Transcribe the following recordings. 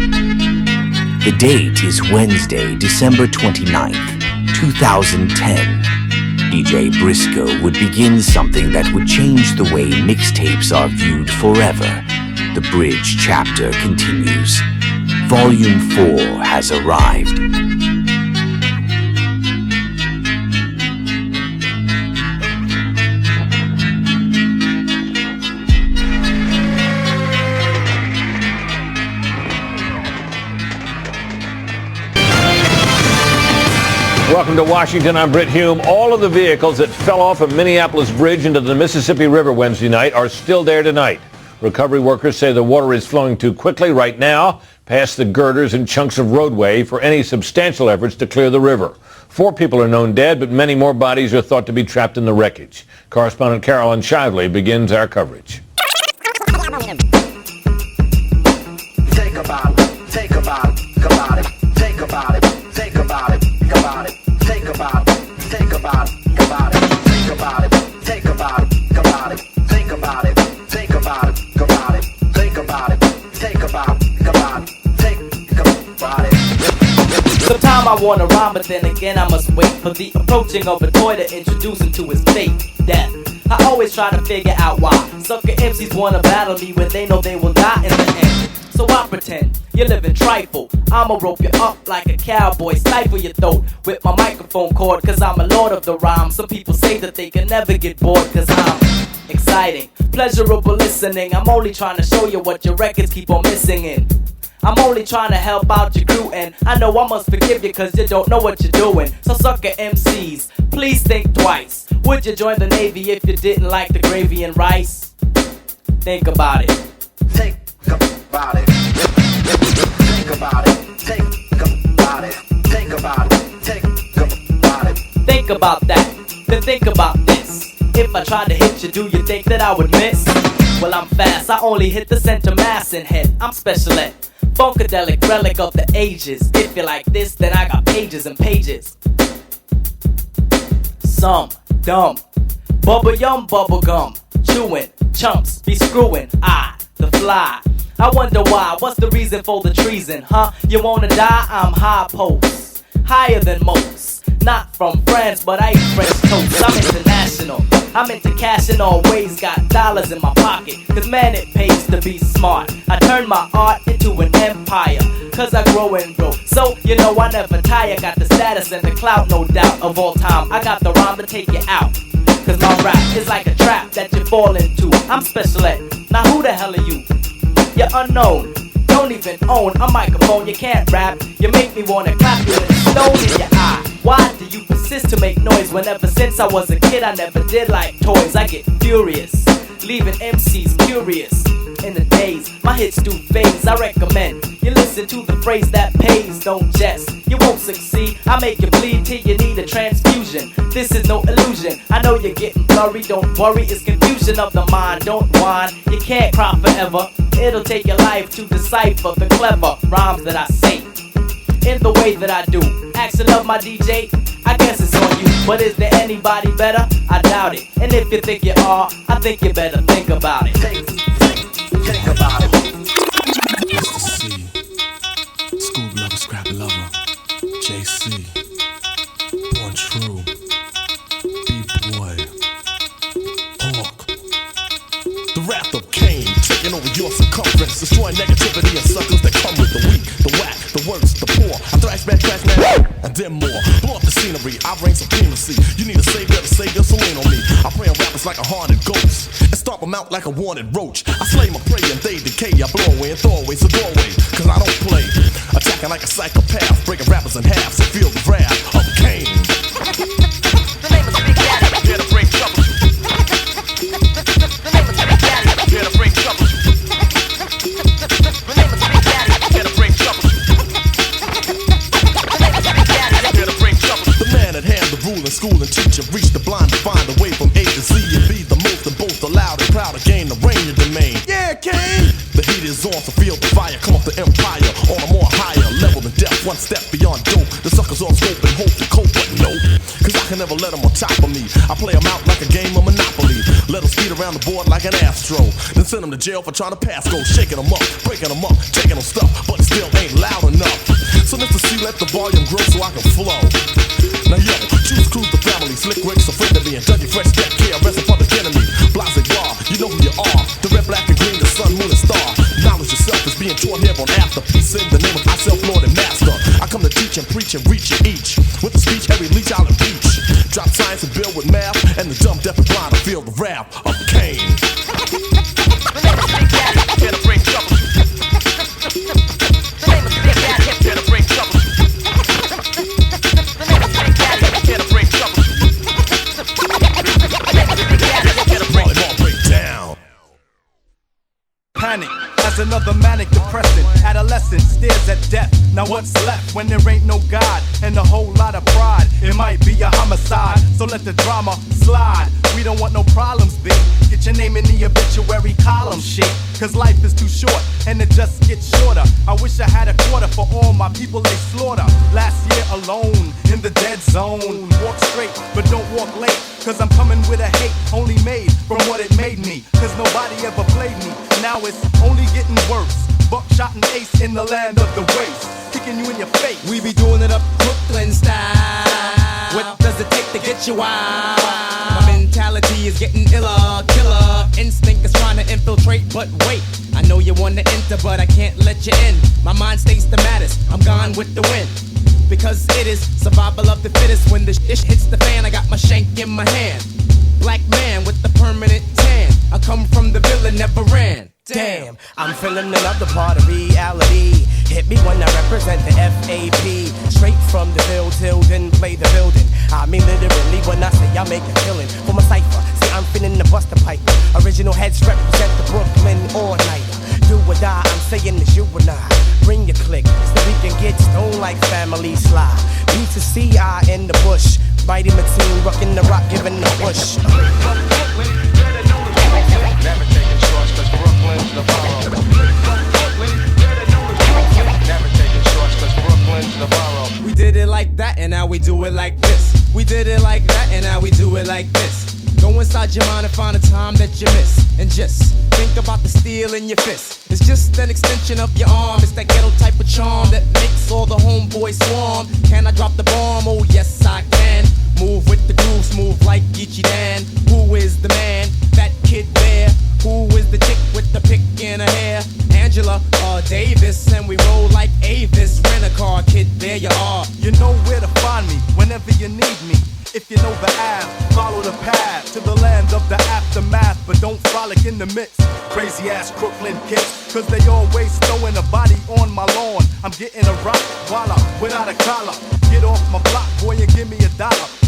The date is Wednesday, December 29th, 2010. DJ Briscoe would begin something that would change the way mixtapes are viewed forever. The Bridge chapter continues. Volume 4 has arrived. Welcome to Washington. I'm Britt Hume. All of the vehicles that fell off a Minneapolis bridge into the Mississippi River Wednesday night are still there tonight. Recovery workers say the water is flowing too quickly right now past the girders and chunks of roadway for any substantial efforts to clear the river. 4 people are known dead, but many more bodies are thought to be trapped in the wreckage. Correspondent Carolyn Shively begins our coverage. Think about it, think about it, about it, think about it, think about it, about it. Think about it, think about it, about it, think about it, think about it, about it, think about it, think about it, about it, think about it, think about it, about it, think about it. Sometimes I wanna rhyme, but then again I must wait for the approaching of a toy to introduce him to his fate, death. I always try to figure out why sucker MCs wanna battle me when they know they will die in the end. So I pretend you're living trifle. I'ma rope you up like a cowboy, stifle your throat with my microphone cord, cause I'm a lord of the rhyme. Some people say that they can never get bored, cause I'm exciting, pleasurable listening. I'm only trying to show you what your records keep on missing in. I'm only trying to help out your crew, and I know I must forgive you cause you don't know what you're doing. So sucker MCs, please think twice. Would you join the Navy if you didn't like the gravy and rice? Think about it. Think about it. Think about it. Think about it. Think about it. Think about it. Think about that. Then think about this. If I tried to hit you, do you think that I would miss? Well, I'm fast. I only hit the center mass and head. I'm special ed. Funkadelic relic of the ages. If you like this, then I got pages and pages. Some dumb bubble yum bubble gum chewing chumps be screwing. The fly. I wonder why. What's the reason for the treason, huh? You wanna die? I'm high post, higher than most. Not from France, but I eat French toast. I'm international. I'm into cash and always got dollars in my pocket. Cause man, it pays to be smart. I turn my art into an empire. Cause I grow and grow. So, you know I never tire. Got the status and the clout, no doubt, of all time. I got the rhyme to take you out. Cause my rap is like a trap that you fall into. I'm special ed. Now who the hell are you? You're unknown. Don't even own a microphone. You can't rap. You make me wanna clap you with a stone in your eye. Why do you persist to make noise when ever since I was a kid I never did like toys? I get furious, leaving MCs curious. In the days, my hits do phase. I recommend you listen to the phrase that pays. Don't jest, you won't succeed. I make you bleed till you need a transfusion. This is no illusion. I know you're getting blurry. Don't worry, it's confusion of the mind. Don't whine, you can't cry forever. It'll take your life to decipher the clever rhymes that I say in the way that I do. Action of my DJ, I guess it's on you. But is there anybody better? I doubt it. And if you think you are, I think you better think about it. Think about it. Mr. C, School Lover, Scrap Lover, JC, Born True, B-Boy, Hawk. The wrath of Cain, taking over your circumference, destroying negativity and suckers that come with the weak, the whack, the worst, the poor. I thrash man, and then more. Blow up the scenery, I reign supremacy. You need a savior to save your, so lean on me. I prey on rappers like a haunted ghost and stomp them out like a wanted roach. I slay my prey and they decay. I blow away and throw away, so go away, cause I don't play. Attacking like a psychopath, breaking rappers in half, so feel the wrath of Cain. The name is Big Daddy. Here to bring trouble. The name is Big Daddy. Here to bring trouble. The name is Big Daddy. Here to bring trouble. The name is Big Daddy. Here to bring trouble. The man at hand, the rule and school and teacher, reach the blind to find a way from A to Z and be the most and both the loud and proud to gain the reign of domain. Yeah, Cain. The heat is on, so feel the fire. Come up the empire on a more higher level than death. One step beyond dope. The suckers all scope and hope to cope, but no. Cause I can never let them on top of me. I play them out like a game of Monopoly. Let them feet around the board like an astro. Then send them to jail for trying to pass go, shaking them up, breaking them up, taking them stuff, but it still ain't loud enough. So Mr. C, let the volume grow so I can flow. Now yo, choose cruise the family, slick Rick's a friend of me, and Dougie Fresh Step Care, rest a public enemy. Blase Blah, you know who you are. The red, black, and green, the sun, moon, and star. Knowledge yourself is being taught here on After. Peace in the name of myself, Lord and Master. I come to teach and preach and reach and each. With the speech, every leech out and beach. Drop science and build with math, and the dumb, deaf, and blind to feel the rap of Cain. Here to bring trouble. The name is Big Daddy. Here to bring trouble. The name is Big Daddy. Here to bring trouble. The name is Big Daddy. Here to bring trouble. Break down. Panic as another manic depressant. Adolescent stares at death. Now what's left when there ain't no God and a whole lot of pride? It might be a homicide, so let the drama slide. We don't want no problems, big. Get your name in the obituary column, shit. Cause life is too short and it just gets shorter. I wish I had a quarter for all my people they slaughter. Last year alone in the dead zone. Walk straight, but don't walk late. Cause I'm coming with a hate only made from what it made me. Cause nobody ever played me. Now it's only getting worse. Buckshot and ace in the land of the waste. Kicking you in your face. We be doing it up Brooklyn style. What does it take to get you wild? My mentality is getting iller, killer. Instinct is trying to infiltrate, but wait. I know you want to enter, but I can't let you in. My mind stays the maddest, I'm gone with the wind. Because it is survival of the fittest. When the shit hits the fan, I got my shank in my hand. Black man with the permanent tan. I come from the villa, never ran. Damn, I'm feeling another part of reality. Hit me when I represent the FAP. Straight from the field till then play the building. I mean literally when I say I make a killing for my cipher. See, I'm finna the Buster Piper. Original heads represent the Brooklyn all-nighter. Do or die, I'm saying it's you and I. Bring your click so we can get stoned like family slide. B to C, I in the bush. Mighty Mateen, rockin' the rock, giving the push. Never taking shorts cause Brooklyn's the borough. Never taking shorts cause Brooklyn's the borough. We did it like that and now we do it like this. We did it like that and now we do it like this. Go inside your mind and find a time that you miss. And just think about the steel in your fist. It's just an extension of your arm. It's that ghetto type of charm that makes all the homeboys swarm. Can I drop the bomb? Oh yes I can. Move with the groove, smooth like Geechee Dan. Who is the man? That kid there. Who is the chick with the pick in her hair? Angela Davis, and we roll like Avis. Rent a car, kid, there you are. You know where to find me whenever you need me. If you know the Ave, follow the path to the land of the aftermath, but don't frolic in the midst. Crazy ass Brooklyn kids, cause they always throwing a body on my lawn. I'm getting a rock, voila, without a collar. Get off my block, boy, and give me $1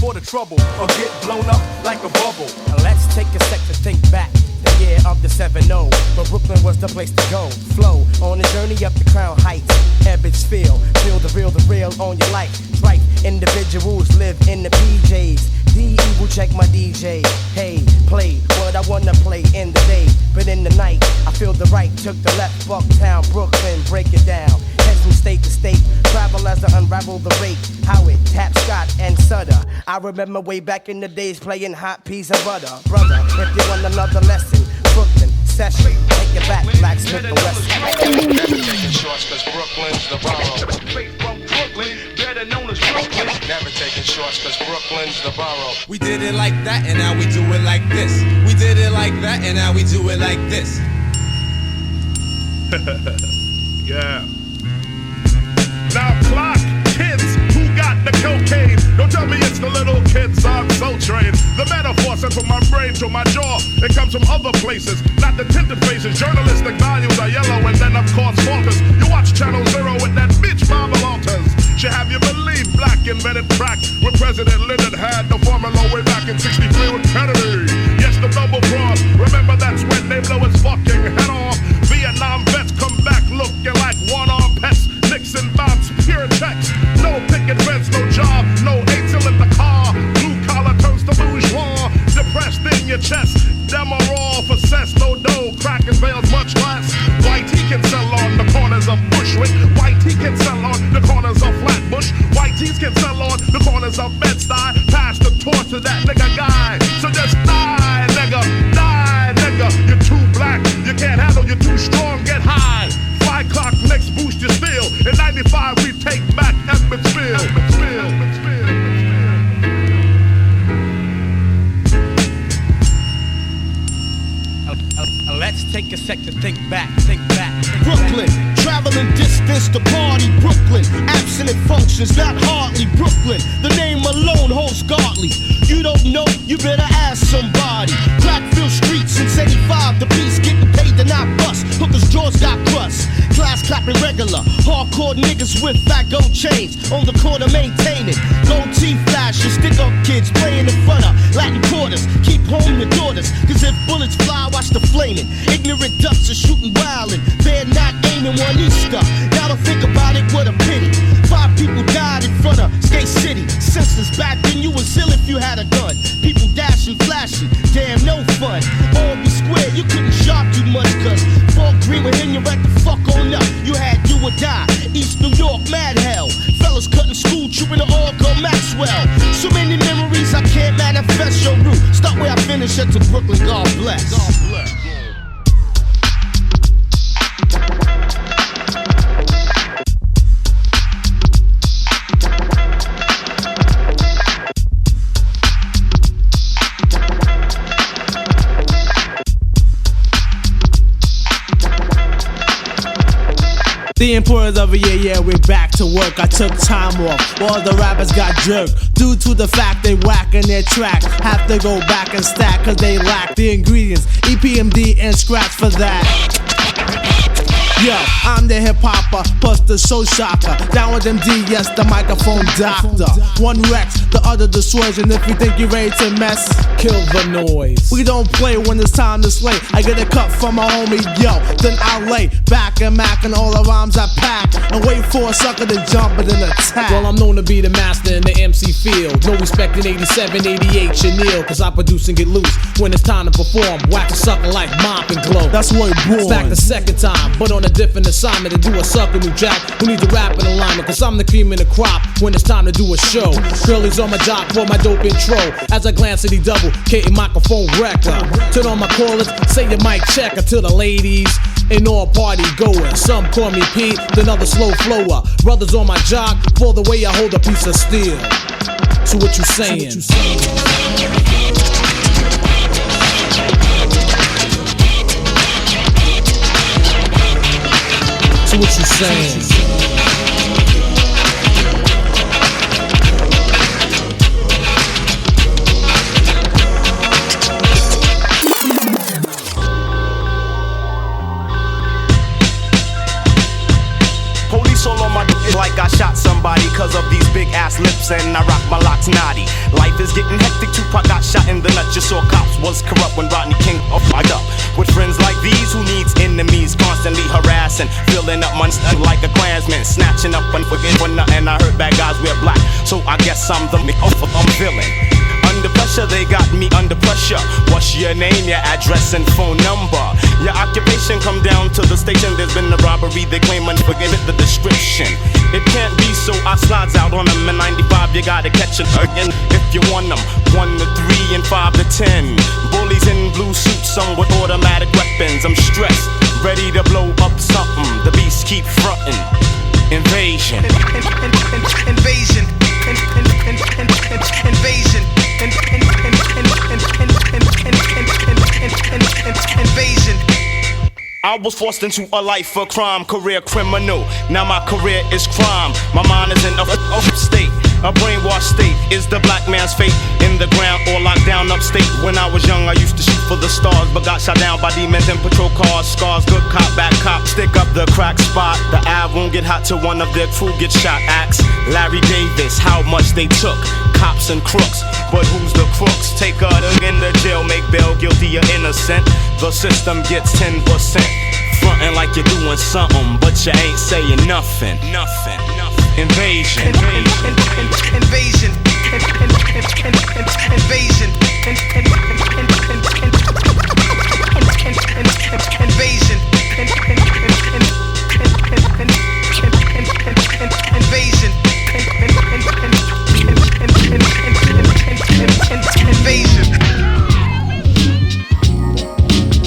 for the trouble, or get blown up like a bubble. Now let's take a sec to think back. The year of the 7-0, but Brooklyn was the place to go. Flow on a journey up the Crown Heights. Ebbets feel the real on your life. Strike individuals live in the PJs. The evil check my DJ. Hey, play what I wanna play in the day, but in the night I feel the right. Took the left, Bucktown, Brooklyn, break it down. Head from state to state, travel as I unravel the rate. How it taps Scott and Sutter. I remember way back in the days playing hot peas and butter. Brother, if you want another lesson, Brooklyn session, take it back, Blacksmith and West. Never taking shorts cause Brooklyn's the borough. Straight from Brooklyn, better known as Brooklyn. Never taking shorts cause Brooklyn's the borough. We did it like that and now we do it like this. We did it like that and now we do it like this. Yeah. Now clock, kids who got the cocaine. Don't tell me it's the little kids, I'm so trained. The metaphor sent from my brain to my jaw. It comes from other places, not the tinted faces. Journalistic values are yellow and then of course falters. You watch Channel Zero with that bitch Barbara Walters. She have you believe black invented crack when President Lyndon had the formula way back in 63 with Kennedy. Yes, the double cross. Remember that's when they blow his fucking head off. Vietnam vets come back looking like one-armed pets. Nixon bombs, pure checks. No picket fence, no job, no ATIL in the car. Blue collar turns to bourgeois. Depressed in your chest. Them are all for cess, no dough. Crack and bales much less. White he can sell on the corners of Bushwick. White he can sell on the corners of Flatbush. White tees can sell on the corners of Bed-Stuy. Pass the torch to that nigga guy. So just Brooklyn, traveling distance to party. Brooklyn, abstinent functions, not hardly. Brooklyn, the name alone holds godly. You don't know, you better ask somebody. Crackfield streets since 85, the piece getting paid to not bust. Hookers' jaws got crust. Class clapping regular, hardcore niggas with fat gold chains on the corner maintaining. Gold teeth flashes, stick up kids playing in front of Latin quarters. Keep home your daughters, cause if bullets fly, watch the flaming. Ignorant ducks are shooting wildin', they're not aiming one Easter. Now to think about it, what a pity. 5 people died in front of Skate City. Senseless back then, you was ill if you had a gun. People dashing, flashing, damn no fun. All be square, you couldn't sharp too much, cause Fort Green would hit you right the fuck on up. You had do or die, East New York, mad hell. Fellas cutting school, trooping to all go Maxwell. So many memories, I can't manifest your route. Start where I finish, at to Brooklyn, God bless. God bless. The importance of a year, yeah, we're back to work. I took time off, all the rappers got jerked due to the fact they whack in their track. Have to go back and stack cause they lack the ingredients, EPMD and scratch for that. Yo, I'm the hip hopper, plus the show shocker. Down with MD, yes, the microphone doctor. One Rex, the other destroys, and if you think you're ready to mess, kill the noise. We don't play when it's time to slay. I get a cut from my homie, yo, then I lay back and mack and all the rhymes I pack and wait for a sucker to jump and then attack. Well, I'm known to be the master in the MC field. No respect in 87, 88, Chanel, cause I produce and get loose when it's time to perform. Wax a sucker like mop and glow. That's what it born. It's back the second time, but on a different assignment to do a sucker new jack who needs a rap in alignment, cause I'm the cream in the crop when it's time to do a show. Girlies on my jock for my dope intro as I glance at the double K microphone wrecker. Turn on my callers, say your mic checker to the ladies and all party goers. Some call me Pete, then others slow flower. Brothers on my jock for the way I hold a piece of steel. So what you saying? So what you saying? Police all on my dick like I shot somebody cause of these big ass lips and I rock my locks naughty. Life is getting hectic, Tupac got shot in the nut. You saw cops was corrupt when Rodney King fired up. With friends like these who needs enemies, constantly harassing, filling up months like a Klansman, snatching up and forgetting for nothing. I heard bad guys wear black, so I guess I'm the villain. Under pressure, they got me under pressure. What's your name, your address, and phone number? Your occupation come down to the station. There's been a robbery, they claim and forget the description. It can't be, so I slides out on them in 95. You gotta catch it again if you want them. 1 to 3 and 5 to 10. Bullies in blue suits, some with automatic weapons. I'm stressed, ready to blow up something. The beast keep frontin'. Invasion. Invasion. Invasion. Invasion. I was forced into a life of crime, career criminal. Now my career is crime. My mind is in a state. A brainwashed state is the black man's fate. In the ground or locked down upstate. When I was young, I used to shoot for the stars, but got shot down by demons in patrol cars. Scars, good cop, bad cop. Stick up the crack spot. The eye won't get hot till one of their crew gets shot. Axe Larry Davis, how much they took. Cops and crooks, but who's the crooks? Take her in the jail, make bail, guilty or innocent. The system gets 10%. Frontin' like you're doing something, but you ain't saying nothing. Nothing. Invasion. Invasion. Invasion. Invasion.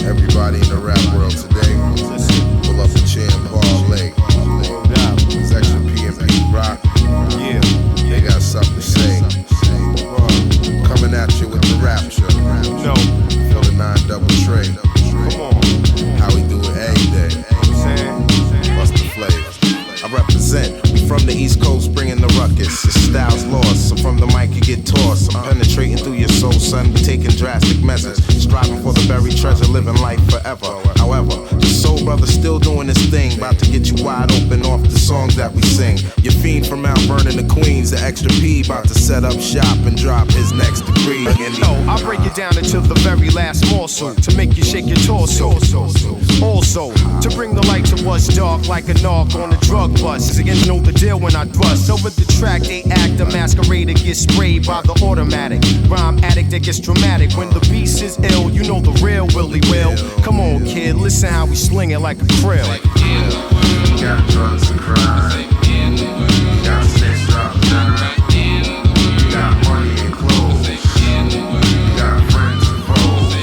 Everybody in the rap world today, pull up a chair and parlay. Section P&P Rock, yeah, they got something to say. Coming at you with the rapture, no, for the 9 double tray. Come on, how we do it every day. style's lost. So from the mic you get tossed. I'm penetrating through your soul, son, taking drastic measures. Striving for the buried treasure, living life forever. However, the soul brother still doing his thing. About to get you wide open off the songs that we sing. Your fiend from Mount Vernon to Queens, the extra P, about to set up shop and drop his next degree. I'll break it down into the very last morsel to make you shake your torso. Also, to bring the light to what's dark like a narc on a drug bus. Again, know the deal when I bust. Over the track, they act a masquerader, gets sprayed by the automatic. Rhyme addict that gets dramatic. When the beast is ill, you know the real Willie Will. Come on, kid, listen how we sling it like a krill. We got drugs and crime. We got sex, drop, dime. We got money and clothes. We got friends and foes.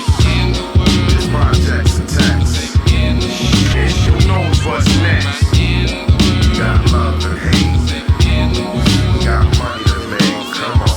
It's projects and texts. And who knows what's next? We got love and hate. We got money to make. Come on.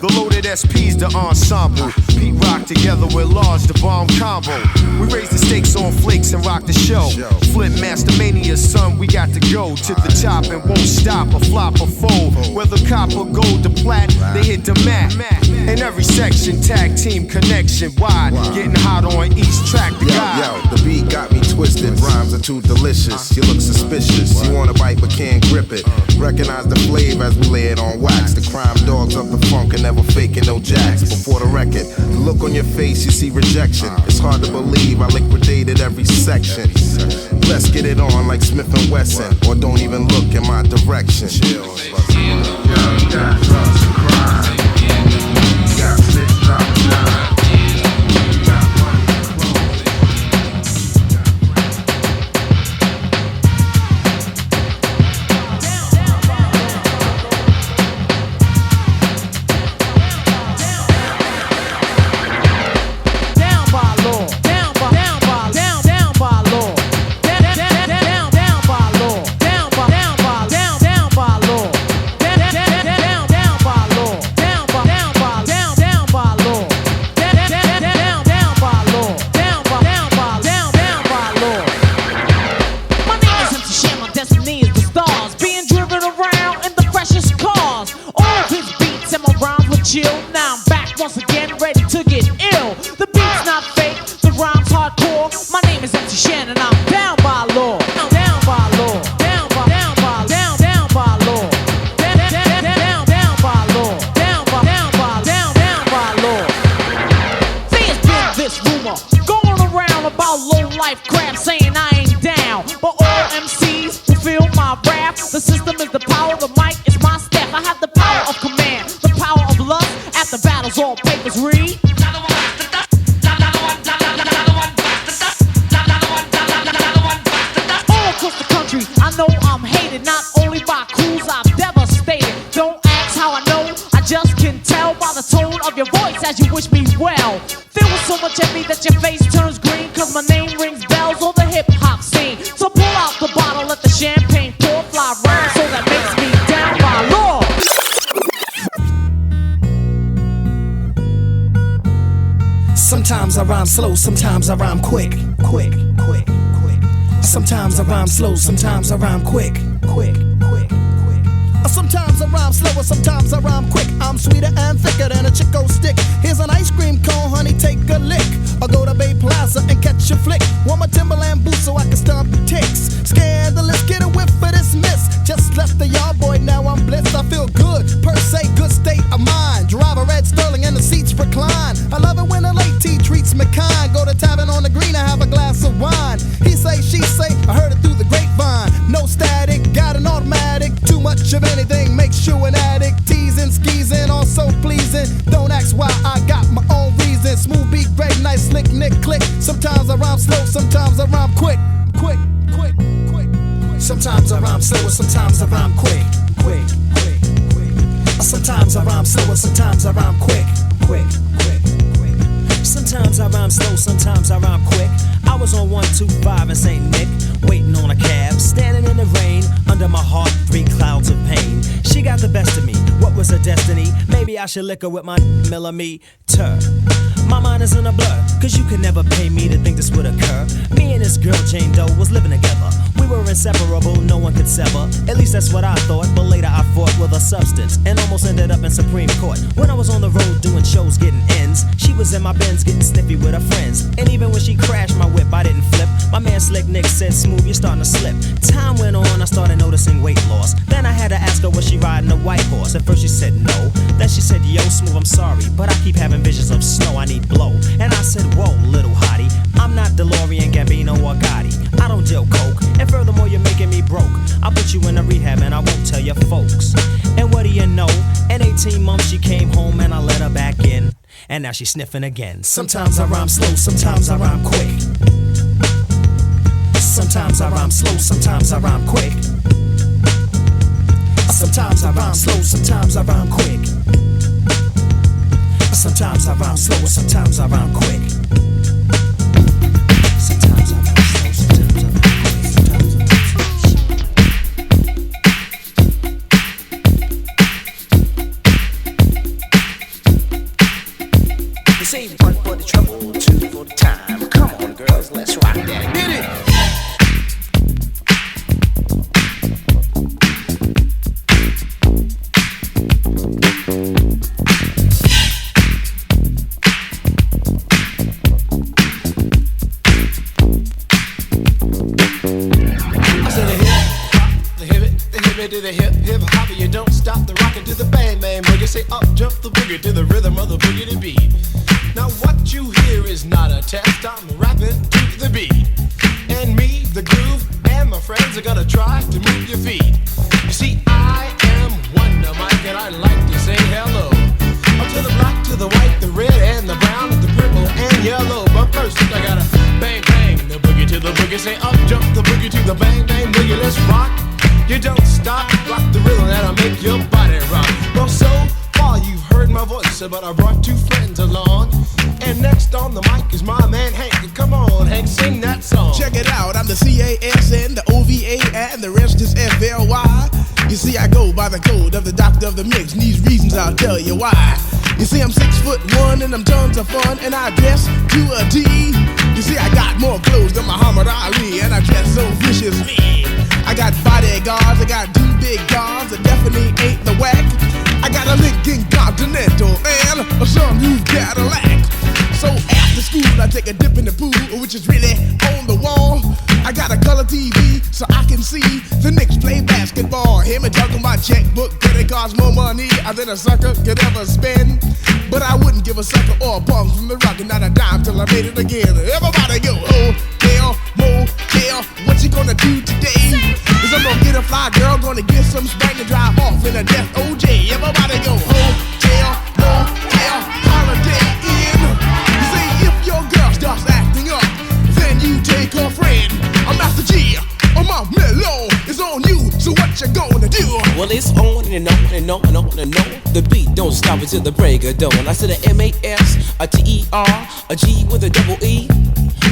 The loaded SP's the ensemble. Pete rock together with Large, the bomb combo. We raise the stakes on flakes and rock the show. Flip Master Mania, son, we got to go to the top and won't stop or flop or fold. Whether copper, gold, or plat, they hit the mat. In every section, tag team connection wide. Getting hot on each track to guide. Yo, the beat got me twisted. Rhymes are too delicious. You look suspicious. You wanna bite but can't grip it. Recognize the flavor as we lay it on wax. The crime dogs up the funk and never faking no jacks. Before the record, the look on your face, you see rejection. It's hard to believe I liquidated every section. Let's get it on like Smith & Wesson, or don't even look in my direction. Chill. Yeah, we got drugs and crime. We got six, drop, dime. Sometimes I rhyme slow, sometimes I rhyme quick. Sometimes I rhyme slow, sometimes I rhyme quick. Sometimes I rhyme slower, sometimes I rhyme quick. I'm sweeter and thicker than a Chico stick. Here's an ice cream cone, honey, take a lick. Or go to Bay Plaza and catch a flick. Want my Timberland boots so I can stomp ticks. Scandalous, get a whiff for this miss. Just left the yard boy, now I'm blessed. I feel good, per se, good state of mind. Drive a red Sterling and the seats recline. I love it when a late tea treats me kind. Go to tavern on the green, I have a glass of wine. He say, she say, I heard it through the grapevine. No static, got an automatic. Too much of anything makes you an addict. Teasing, skeezing, also pleasing. Don't ask why, I got my own reason. Smooth beat, great, nice, slick, nick, click. Sometimes I rhyme slow, sometimes I rhyme quick. Sometimes I rhyme slow, sometimes I rhyme quick. Sometimes I rhyme slow, sometimes I rhyme quick. Sometimes I rhyme slow, sometimes I rhyme quick. I was on 125 in St. Nick, waiting on a cab, standing in the rain, under my heart, 3 clouds of pain. She got the best of me, what was her destiny? Maybe I should lick her with my millimeter. My mind is in a blur, cause you could never pay me to think this would occur. Me and this girl Jane Doe was living together. We were inseparable, no one could sever. At least that's what I thought, but later I fought with a substance and almost ended up in Supreme Court. When I was on the road doing shows getting ends, she was in my Benz getting snippy with her friends. And even when she crashed my whip, I didn't flip. My man Slick Nick said, "Smooth, you're starting to slip." Time went on, I started noticing weight loss. Then I had to ask her, was she riding a white horse? At first she said no. Then she said, "Yo, Smooth, I'm sorry, but I keep having visions of snow, I need blow." And I said, "Whoa, little hottie, I'm not DeLorean, Gambino, or Gotti. I don't deal coke, and furthermore, you're making me broke. I'll put you in a rehab and I won't tell your folks." And what do you know? In 18 months she came home and I let her back in. And now she's sniffing again. Sometimes I rhyme slow, sometimes I rhyme quick. Sometimes I rhyme slow, sometimes I rhyme quick. Sometimes I rhyme slow, sometimes I rhyme quick. Sometimes I rhyme slow, sometimes I rhyme quick. Sometimes I rhyme slow, sometimes I rhyme quick. You say 1 for the trouble, 2 for the time. Come on, girls, let's rock that. Hit it! To the hip, hip hopper, you don't stop the rockin' to the bang bang boogie. Say up, jump the boogie to the rhythm of the boogie to beat. Now what you hear is not a test, I'm rapping to the beat. And me, the groove, and my friends are gonna try to move your feet. You see, I am Wonder Mike, and I like to say hello. Up to the black, to the white, the red, and the brown, the purple, and yellow. But first, I gotta bang bang the boogie to the boogie. Say up, jump the boogie to the bang bang boogie. Let's rock. You don't stop, rock the rhythm that'll make your body rock. Well, so far you've heard my voice, but I brought 2 friends along. And next on the mic is my man Hank. Come on, Hank, sing that song. Check it out, I'm the CASN, the OVA, and the rest is FLY. You see, I go by the code of the doctor of the mix, and these reasons I'll tell you why. You see, I'm 6'1" and I'm tons of fun, and I dress to a T. You see, I got more clothes than Muhammad Ali, and I dress so viciously. I got bodyguards, I got 2 big cars that definitely ain't the whack. I got a Lincoln Continental and a some new Cadillac. So after school, I take a dip in the pool, which is really on the wall. I got a color TV so I can see the Knicks play basketball. Hear me talking about checkbook, that it costs more money than a sucker could ever spend. But I wouldn't give a sucker or a punk from the rock and not a dime till I made it again. Everybody go, hotel, motel, what you gonna do today? Cause I'm gonna get a fly girl, gonna get some spank and drive off in a death OJ. Everybody go, hotel, motel, holiday inn. You see, if your girl starts acting up, then you take her friend. I'm Master G, I'm my mellow, it's on you, so what you gonna do? Well, it's on and on and on and on and on. The beat don't stop until the break of dawn. I said a M-A-S, a T-E-R, a G with a double E.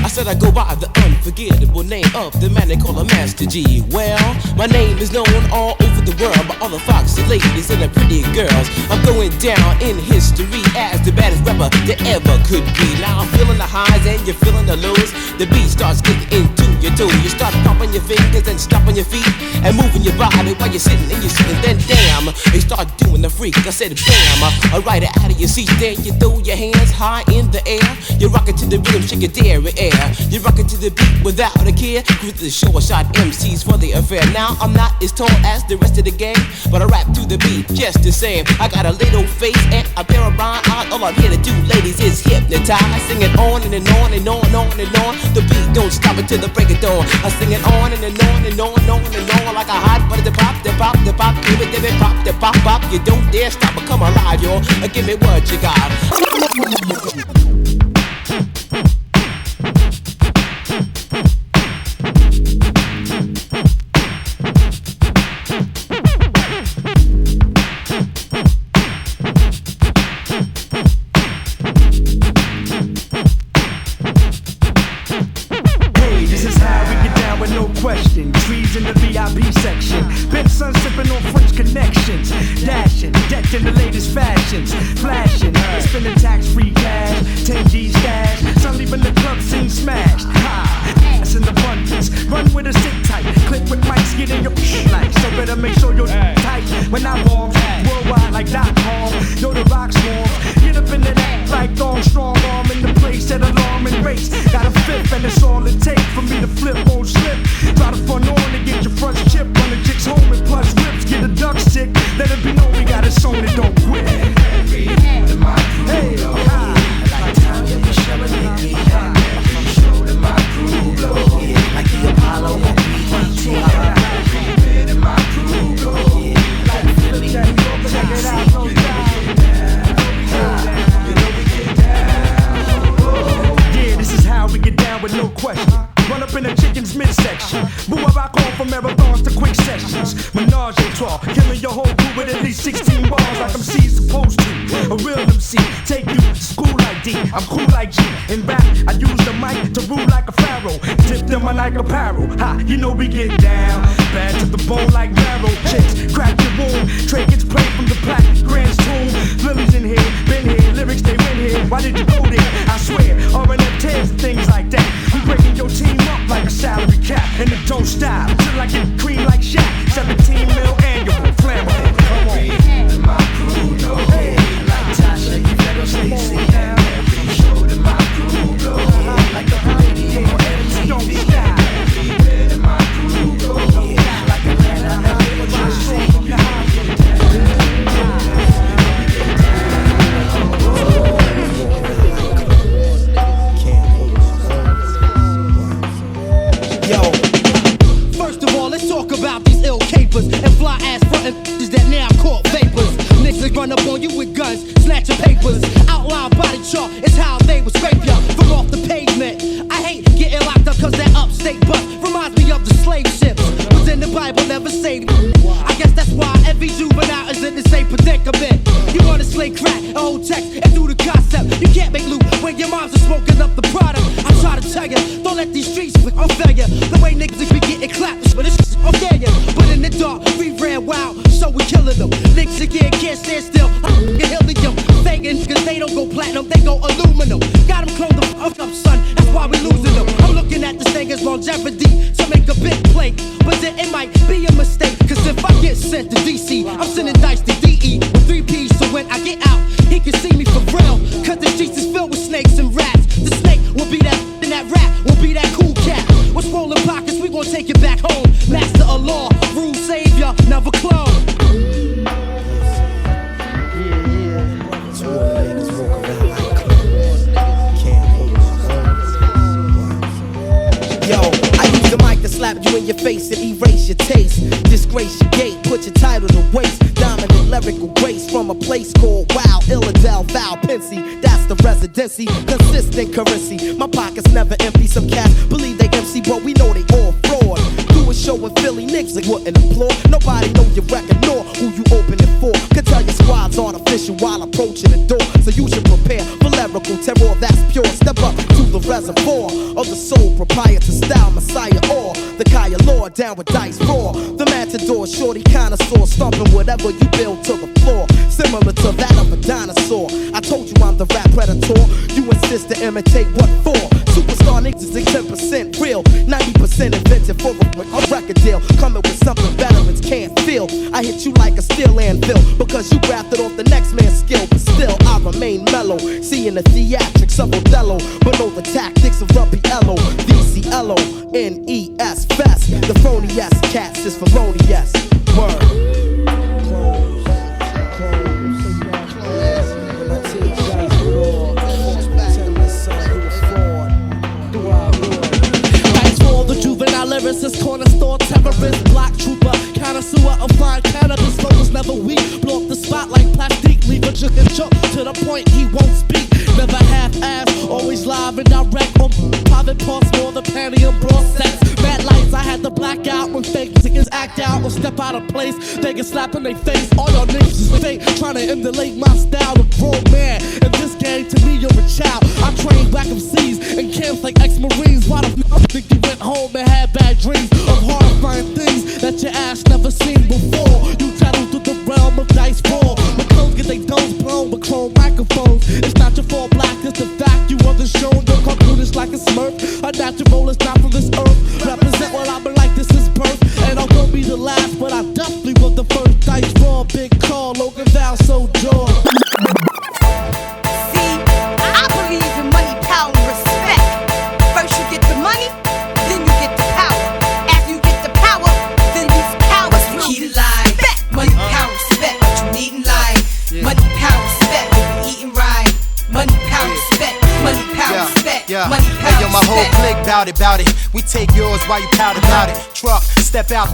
I said I go by the unforgettable name of the man they call a Master G. Well, my name is known all over the world by all the foxy ladies and the pretty girls. I'm going down in history as the baddest rapper that ever could be. Now I'm feeling the highs and you're feeling the lows. The beat starts getting into your toe. You start popping your fingers and stomping your feet and moving your body while you're sitting and you're sitting. Then damn, you start doing the freak. I said bam, right out of your seat. Then you throw your hands high in the air. You rock it to the rhythm, shake your dairy air. You rock it to the beat without a care. Cruise to the show, I shot MCs for the affair. Now I'm not as tall as the rest of the gang, but I rap to the beat just the same. I got a little face and a pair of rhyme eyes. All I'm here to do, ladies, is hypnotize. Sing it on and on and on and on and on. The beat don't stop until the break of dawn. I sing it on and on and on and on and on like a hot butter. The pop, the pop, the pop, give it, pop, the pop, pop. You don't dare stop or come alive, y'all. Give me what you got. Question, trees in the VIP section. Big sun sipping on French connections. Dashing, decked in the latest fashions. Flashing, spending tax-free cash. 10G stash, some leaving the club scene smashed. Ha, ass in abundance. Run with a sit tight, click with get in your like. So better make sure you're tight when I bomb worldwide like .com. Yo, the rock swarm. Get up in the act like Dawn Strong arm in the place, set alarm and race. Got a fifth and it's all it takes for me to flip, won't slip. Try to front on to get your front chip. Run the chicks home and plus whips. Get a duck stick. Let it be known we got it sewn and don't quit. Hey, like time you be shoving it, every show to my crew blow. Like the Apollo and BET. In my crew blow. Like Philly, New York, check it out, no yeah, this is how we get down with no question. Run up in a chicken's midsection. Boo, I rock on from marathons to quick sessions. Menage a trois, killing your whole crew with at least 16 bars like I'm C supposed to. A real MC, take you to school like D. I'm cool like G. In rap, I use the mic to rule like a pharaoh. Dipped in my Nike apparel. Ha, you know we get down. Bad to the bone like marrow. Chicks, crack your womb. Trey gets played from the Black Grand's tomb. Lily's in here, been here, lyrics they win here. Why did you go there? I swear, R&M tears and things like that. We breaking your team up like a salary cap. And it don't stop till I get cream like Shaq. 17 mil annual, flammable. Come on. My crew know. Hey, like Tasha, you better Stacey. Every show to my crew go. Like the lady on MTV. Don't stop. Everywhere to my crew go. Like Atlanta, LA, Jersey. Yo, first of all, let's talk about these ill capers and fly ass frontin' that now caught vapors. Niggas run up on you with guns, snatch your papers. Outline body chart is how they would scrape ya from off the pavement. I hate getting locked up cause that upstate bus reminds me of the slave ships. Was in the Bible, never saved me. I guess that's why every juvenile is in the same predicament. You wanna slay crack, a whole text, and do the concept. You can't make loot when your moms are smoking up the product. I'm trying to tell ya, don't let these streets I'll fail ya. The way niggas be getting clapped, but it's I'll fail ya. But in the dark, we ran wild, so we killing them. Niggas again can't stand still, you're helium. Faking, cause they don't go platinum, they go aluminum. Got them cloned the fuck up, son, that's why we losing them. I'm looking at this thing as longevity, so make a big play. But then it might be a mistake, cause if I get sent to DC, I'm sending dice to DE with 3 P's, so when I get out, he can see me for real. Cause the streets is filled with snakes and rats. The snake will be that, and that rat will be that cool cat. What's rolling pockets, we gon' take it back home. Master of law, rule savior, never clone. Yo, I use the mic to slap you in your face and erase your taste. Disgrace your gate, put your title to waste. Dominant lyrical grace from a place called Wow, Illidale, Val, Pensy. That's the residency, consistent currency. My pockets never empty. Some cats believe they MC, but we know they all fraud. Do a show in Philly, niggas wouldn't applaud. Nobody know your record nor who you open it for. Could tell your squad's artificial while approaching the door. So you should prepare for lyrical terror that's pure. Step up to the reservoir of the soul proprietor style Messiah or the Kaya Lord down with dice raw. The matador, shorty connoisseur, stomping whatever you build to the floor. Similar to that of a dinosaur. I told you I'm the rap predator. You insist to imitate what for? Superstar niggas is 10% real, 90% invented for a record deal. Coming with something veterans can't feel. I hit you like a steel anvil because you grafted off the next man's skill. But still I remain mellow, seeing the theatrics of Othello, but know the tactics of Rumpiello. VCLONES fest. The phony S cats is felonious. Word. Lyricist, corner store terrorist, block trooper, connoisseur of fine cannabis, focus never weak, blow up the spot like plastic, leave a chicken choke to the point he won't speak, never half-ass, always live and direct, on private parts, more the panty and broad sex, mad lights, I had to black out when fake niggas act out or step out of place, they get slapped in their face, all your niggas is fake, trying to emulate my style, a grown man, in this game, to me you're a child, I train black MCs in camps like ex-marines, why the f*** think you went home and had bad dreams of horrifying things that your ass never seen before. You tattle through the realm of dice ball. My clothes get they domes blown with chrome microphones. It's not your fault, black, it's the fact you wasn't shown. Your computers like a smurf. A natural is not from this earth. Represent what I've been like, this is birth. And I'm gonna be bout it. We take yours while you pout about it. Truck, step out,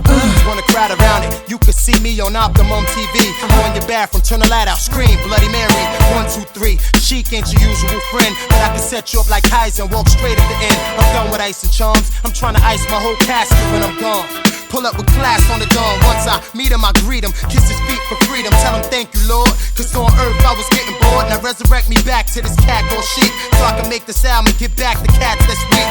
wanna crowd around it. You could see me on Optimum TV. On your bathroom, turn the light out, scream Bloody Mary. 1, 2, 3. Chic ain't your usual friend, but I can set you up like Kaiser and walk straight at the end. I'm done with ice and charms. I'm trying to ice my whole casket when I'm gone. Pull up with class on the dawn. Once I meet him, I greet him. Kiss his feet for freedom. Tell him thank you, Lord. Cause on earth I was getting bored. Now resurrect me back to this cat called sheep, so I can make this album and get back the cats that's weak.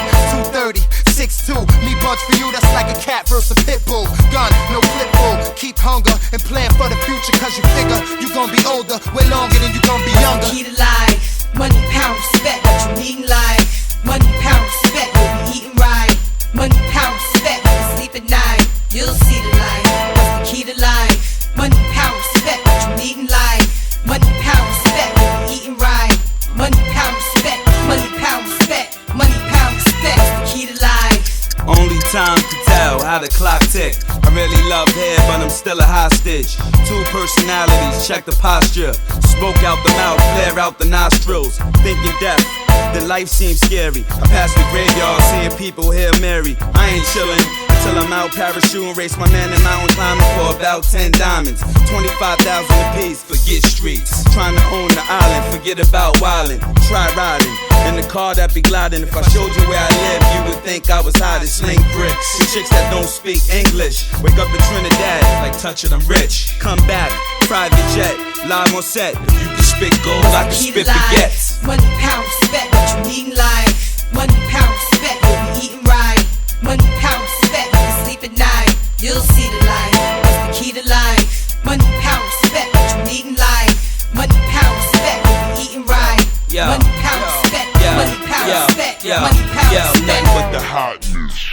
230, 6'2". Me buds for you, that's like a cat versus a pit bull. Gun, no flip bull. Keep hunger and plan for the future. Cause you figure you gon' be older way longer than you gon' be younger. Key to life, money, pound, respect. What you need in life, money, pound, respect. You'll be eating right, money, pound, respect. You can sleep at night, you'll see the light. What's the key to life? Money, pound, respect. What you need in life, money, pound, respect. You'll be eating right, money, pound, respect. Money, pound, respect. Money, pound, respect. What's the key to life? Only time to tell how the clock tick. I really love hair, but I'm still a hostage. 2 personalities, check the posture. Smoke out the mouth, flare out the nostrils. Thinking death, then life seems scary. I pass the graveyard, seeing people Hail Mary. I ain't chillin' till I'm out parachuting, race my man in mountain climbing for about 10 diamonds. 25,000 apiece, forget streets. Trying to own the island, forget about wildin'. Try riding in the car that be gliding. If I showed you where I live, you would think I was hiding. Sling bricks, chicks that don't speak English. Wake up in Trinidad, like touching I'm rich. Come back, private jet, live on set. If you can spit gold, I can spit baguettes. Money, pound, respect. What you need in life, money, pound, respect. You'll be eating right, money, pound, respect. You can sleep at night, you'll see the light. What's the key to life? Money, pound, respect. What you need in life, money, pound, respect. You'll be eating right, money, pound, respect. Money, pound, respect. Money, pound, respect. Nothing but the hotness.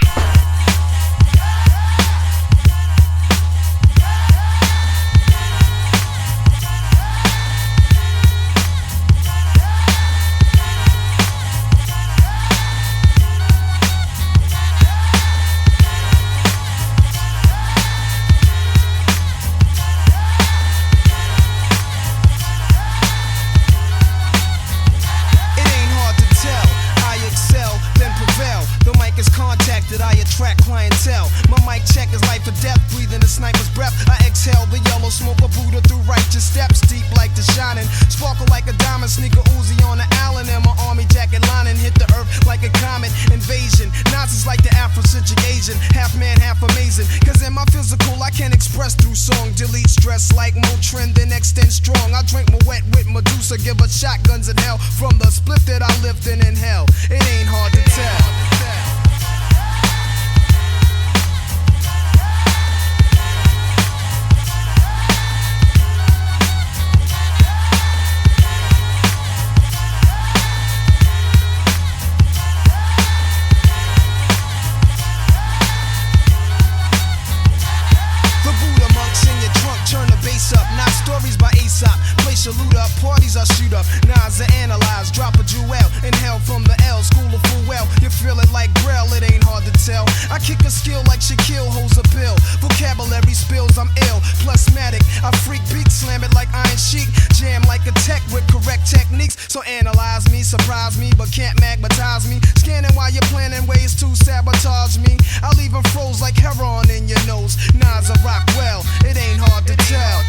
I attract clientele. My mic check is life or death, breathing a sniper's breath. I exhale the yellow smoke of Buddha through righteous steps, deep like the shining, sparkle like a diamond, sneaker Uzi on the island, and my army jacket lining hit the earth like a comet invasion. Nazis like the Afrocentric Asian, half man, half amazing. Cause in my physical, I can express through song, delete stress like Motrin, then extend strong. I drink my wet with Medusa, give her shotguns in hell from the split that I lived in hell. It ain't hard to tell. Place your loot up, parties I shoot up, Nas I analyze, drop a jewel, inhale from the L, school of full well, you feel it like Braille, it ain't hard to tell. I kick a skill like Shaquille holds a pill, vocabulary spills, I'm ill, plusmatic, I freak beat, slam it like Iron Sheik, jam like a tech with correct techniques, so analyze me, surprise me, but can't magnetize me, scanning while you're planning ways to sabotage me, I leave them froze like heroin in your nose, Nas I rock well, it ain't hard to tell.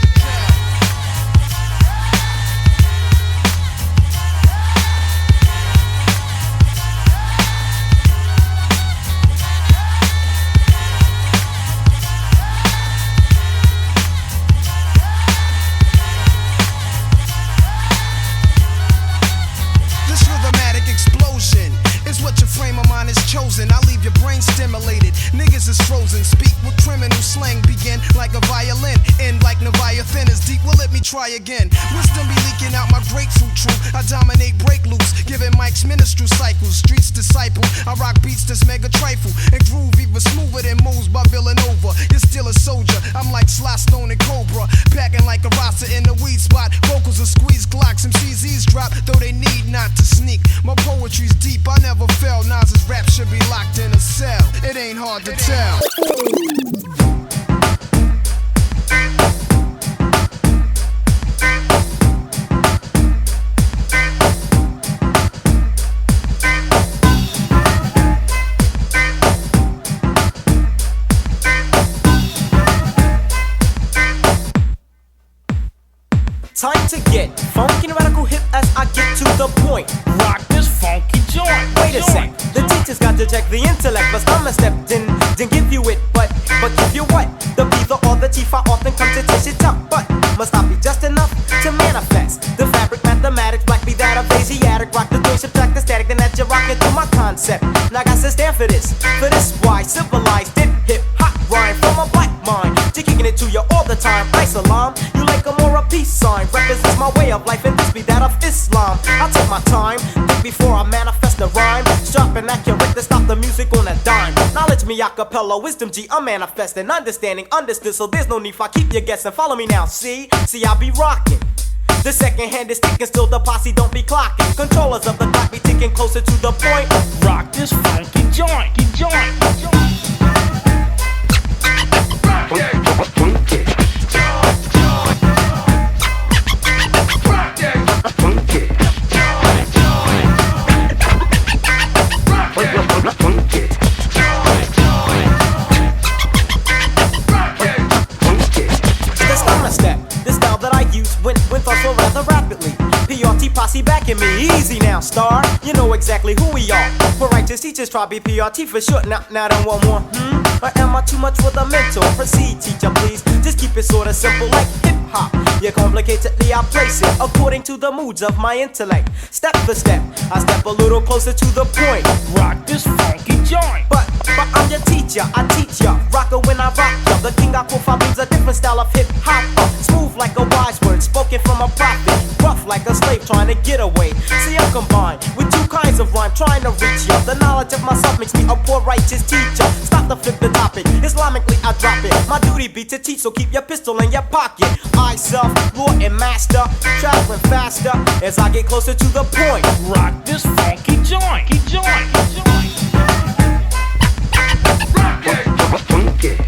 I leave your brain stimulated. Niggas is frozen. Speak with criminal slang. Begin like a violin. End like Leviathan is deep. Well, let me try again. Wisdom be leaking out my grapefruit true. I dominate, break loose. Giving mics ministry cycles. Streets disciple. I rock beats that's mega trifle. And groove even smoother than moves by Villanova. You're still a soldier. I'm like Sly Stone and Cobra. Packing like a roster in the weed spot. Vocals are squeeze Glocks. Some CZs drop. Though they need not to sneak. My poetry's deep. I never fell. Nas's rap should be locked in a cell. It ain't hard to tell. Time to get funky and radical hip as I get to the point. Rock this funky joint. Wait a sec, the teacher's got to check the intellect, but I'm a step didn't give you it, but give you what? The B, the or the T, I often come to taste it tough, but must not be just enough to manifest the fabric, mathematics, black be that of Asiatic, rock the doing, subtract the static, then that you're rocking to my concept. Now I got to stand for this why civilized it, hip hop rhyme from a black mind, to kicking it to you all the time. Salam, you like a more a peace sign, represents my way of life and this be that of Islam. I'll take my time, think before I manifest the rhyme, sharp and accurate to stop the music on a dime. Knowledge me acapella, wisdom G, I'm manifesting, understanding, understood, so there's no need for I keep you guessing. Follow me now, see I be rocking. The second hand is ticking, still the posse don't be clocking. Controllers of the clock be ticking closer to the point. Rock this funky joint, posse backing me, easy now, star. You know exactly who we are. We're righteous teachers, try BPRT for short. Now then one more. Or am I too much for the mentor? Proceed, teacher, please. Just keep it sorta simple like hip hop. Yeah, complicatedly I place it according to the moods of my intellect. Step for step, I step a little closer to the point. Rock this funky joint. But I'm your teacher, I teach ya. Rocker when I rock ya. The king I profile brings a different style of hip hop. Smooth like a wise word, spoken from a prophet. Rough like a slave trying to get away. See, I'm combined with two kinds of rhyme trying to reach ya. The knowledge of myself makes me a poor righteous teacher. Stop to flip the topic, Islamically I drop it. My duty be to teach, so keep your pistol in your pocket. I self, lord and master, traveling faster as I get closer to the point. Rock this funky joint, Rock it, funky.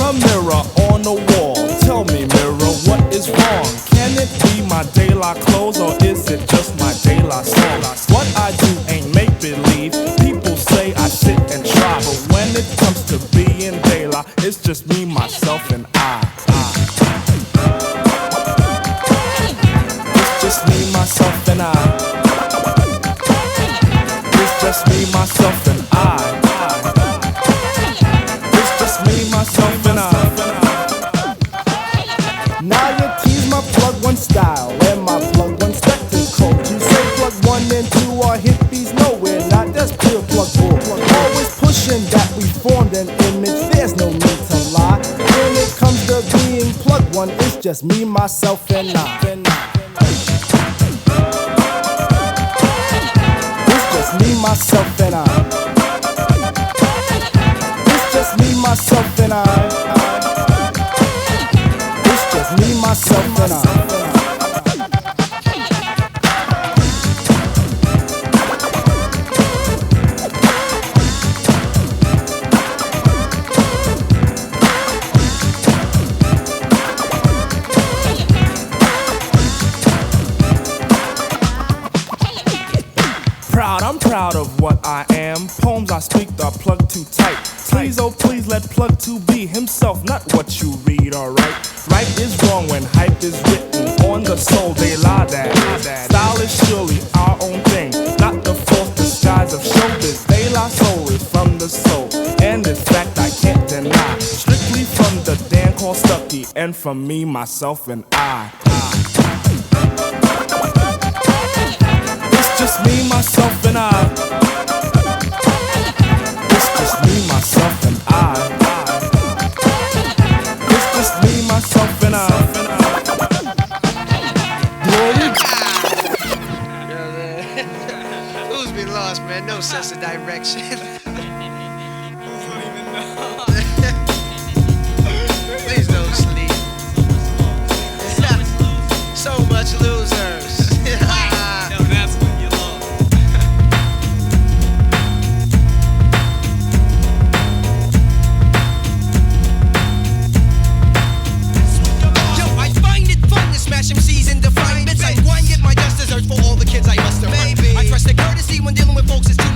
Mirror on the wall, tell me mirror, what is wrong? Can it be my daylight clothes or is it just my daylight song? What I do ain't make believe, people say I sit and try, but when it comes to being daylight, it's just me, myself and I. It's just me, myself and I. It's just me, myself and I. Me, myself, and I. Now you tease my plug one style and my plug one spectacle. You say plug one and two are hippies, no we're not, that's pure plug bull. Always pushing that we formed an image, there's no need to lie. When it comes to being plug one, it's just me, myself, and I. It's just me, myself, and I. Just me, myself, and I. It's just me, myself, and I. I'm proud of what I am. Poems I speak are plugged too tight. Please, oh please, let plug 2 be himself, not what you read, alright? Right is wrong when hype is written on the soul, they lie that. Style is surely our own thing, not the false disguise of showbiz. They lie, soul is from the soul, and in fact I can't deny. Strictly from the Dan called Stucky, and from me, myself, and I. It's just me, myself, and I. It's just me, myself, and I. It's just me, myself, and I. Glory. Who's been lost, man? No sense of direction. Please don't sleep. So much losers.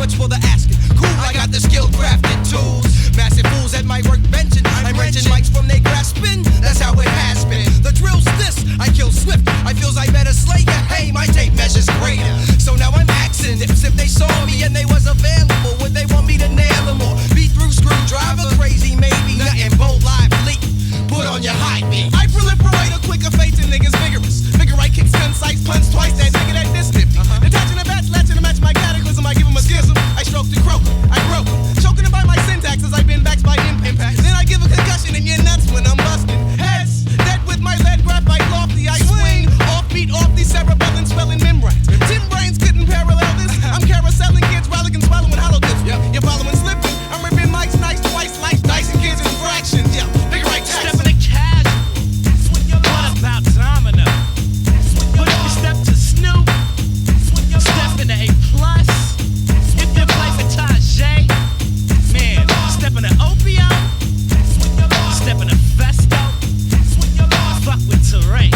much for the asking? Cool, I got the skill crafted tools. Massive fools at my workbench and I'm wrenching mics from they grasping. That's how it has been. The drill's this, I kill swift. I feels I better slay ya. Hey, my tape measure's greater. So now I'm axing if they saw me and they was available, would they want me to nail them or be through screwdriver? Crazy maybe, nothing bold live leak. Put on your high beat. I proliferate a quicker fate to niggas vigorous. Figure I kick stun sights, punch twice that nigga that this nifty. Detaching the batch, latching to match my cataclysm. I give him a schism. I stroke the croak, I broke him. Choking him by my syntax as I've been backed by impact. Then I give a concussion in your nuts when I'm busting heads. Dead with my lead graphite lofty. I swing offbeat off these cerebellum swelling membranes. Tin brains couldn't parallel this. I'm carouseling kids, rollicking, swallowing hollow tips. You're following slipping. I'm ripping mics nice twice, like dicing kids in fractions. Yeah, figure right tax. Stepping a casual. What about domino? But if you step to Snoop, step into A+. If you play for Tajay, man, step into Opio, step into Festo, fuck with Terrain.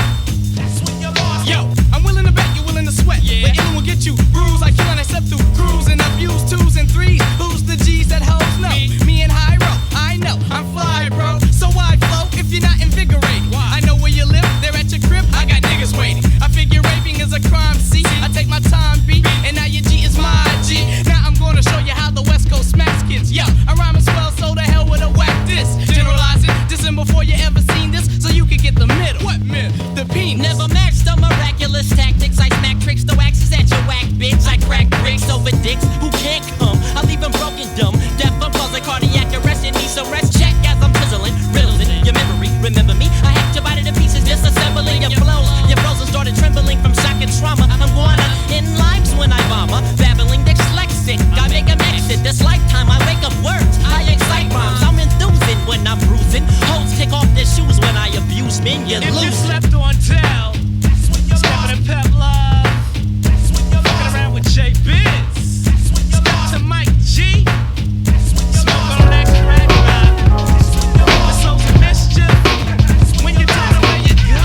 Yo, I'm willing to bet, you willing to sweat. But anyone will get you bruised. I kill and I step through crews and abuse 2s and 3s. Who's the G's that hoes know? Me and Hyro, I know, I'm fly, bro. So why flow if you're not invigorating? I know where you live, they're at your crib, I got niggas waiting. I figure raping is a crime, see? I take my time, B, and now your G is my G. Now I'm gonna show you how the West Coast smacks kids. Yo, I'm rhyming swell, so the hell with a whack this. Generalizing, dissing before you ever seen this, so you can get the middle. What middle? The penis. Never matched the miraculous tactics. I smack tricks, the waxes at your whack bitch. I crack bricks over dicks who can't come. I leave them broken, dumb, deaf, and causing cardiac arrest. You need some rest. Check as I'm chiseling, riddling your memory. Remember me? I hacked your body to pieces, disassembling your flows. Your frozen started trembling from shock and trauma. I'm gonna end lives when I bomb. Babbling dyslexic, I make a exit. This lifetime I make up words. I excite rhymes. I'm enthusing when I'm bruising. Hoes kick off their shoes when I abuse men. You If you lose. slept on tell, stepping in Pep Love, fucking around with J Biz, step to Mike G, smoke on that crack vibe. The souls of mischief, when you don't know where you go.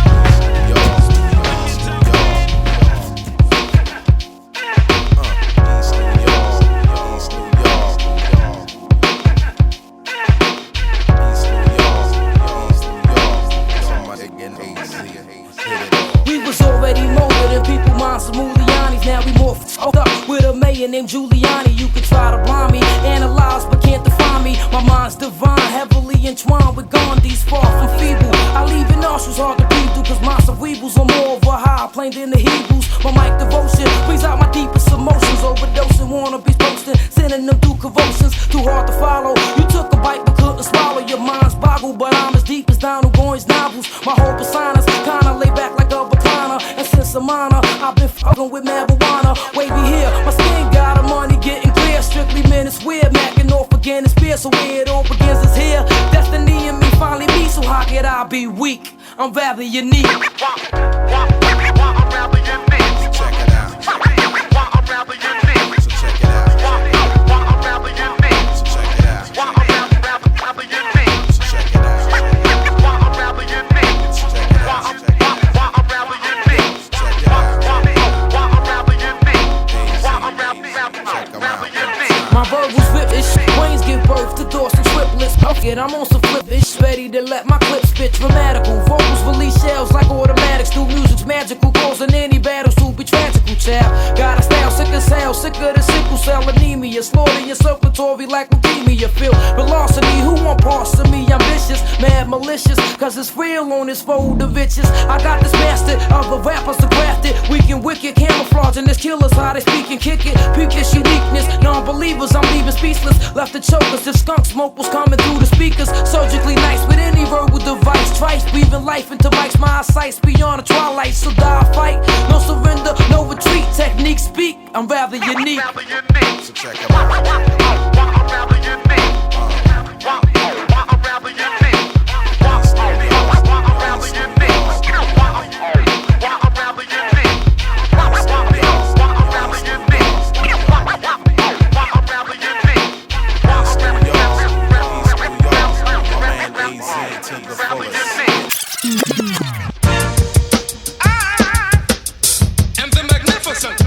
We was already molded in people minds of Muliani's. Now we more f***ed up with a mayor named Giuliani. You could try to blind me, analyze but can't define me. My mind's divine, heavily entwined with Gandhi's. Far from feeble, I leave it nostrils hard to breathe through. Cause my cerebrals are more of a high plane than the Hebrews. My mic devotion brings out my deepest emotions. Overdosing, wannabes posting, sending them through convulsions. Too hard to follow. You took a bite but couldn't swallow. Your mind's boggled, but I'm as deep as Donald Goins novels. My whole persona's kinda laid back like a recliner. And since I'm honor, I've been fucking with marijuana. Wavy here, my skin got a money getting clear. Strictly men it's weird, macking off again it's fear. So where it all begins is here. Destiny and me finally meet. So how could I be weak? I'm rather unique. My verbals whip ish, brains give birth to thoughts and triplets. It, I'm on some flip ish, ready to let my clips spit dramatical. Vocals release shells like automatics. Do music's magical, causing any battles to be tragical, child. Got a style sick as hell, sicker than sickle cell anemia. Slaughter your circulatory like leukemia. Feel velocity, who want parts of me? Ambitious, mad, malicious, cause it's real on this fold of riches. I got this master of the rappers to craft it. Weak and wicked, camouflaging this killers, how they speak and kick it. Peep this uniqueness, non-believers, I'm leaving speechless. Left the chokers, if skunk smoke was coming through the speakers. Surgically nice with any verbal device. Trice, breathing life into mics, my eyesight's beyond the twilight. So die, fight, no surrender, no retreat. Technique speak, I'm rather unique. So check it And the magnificent.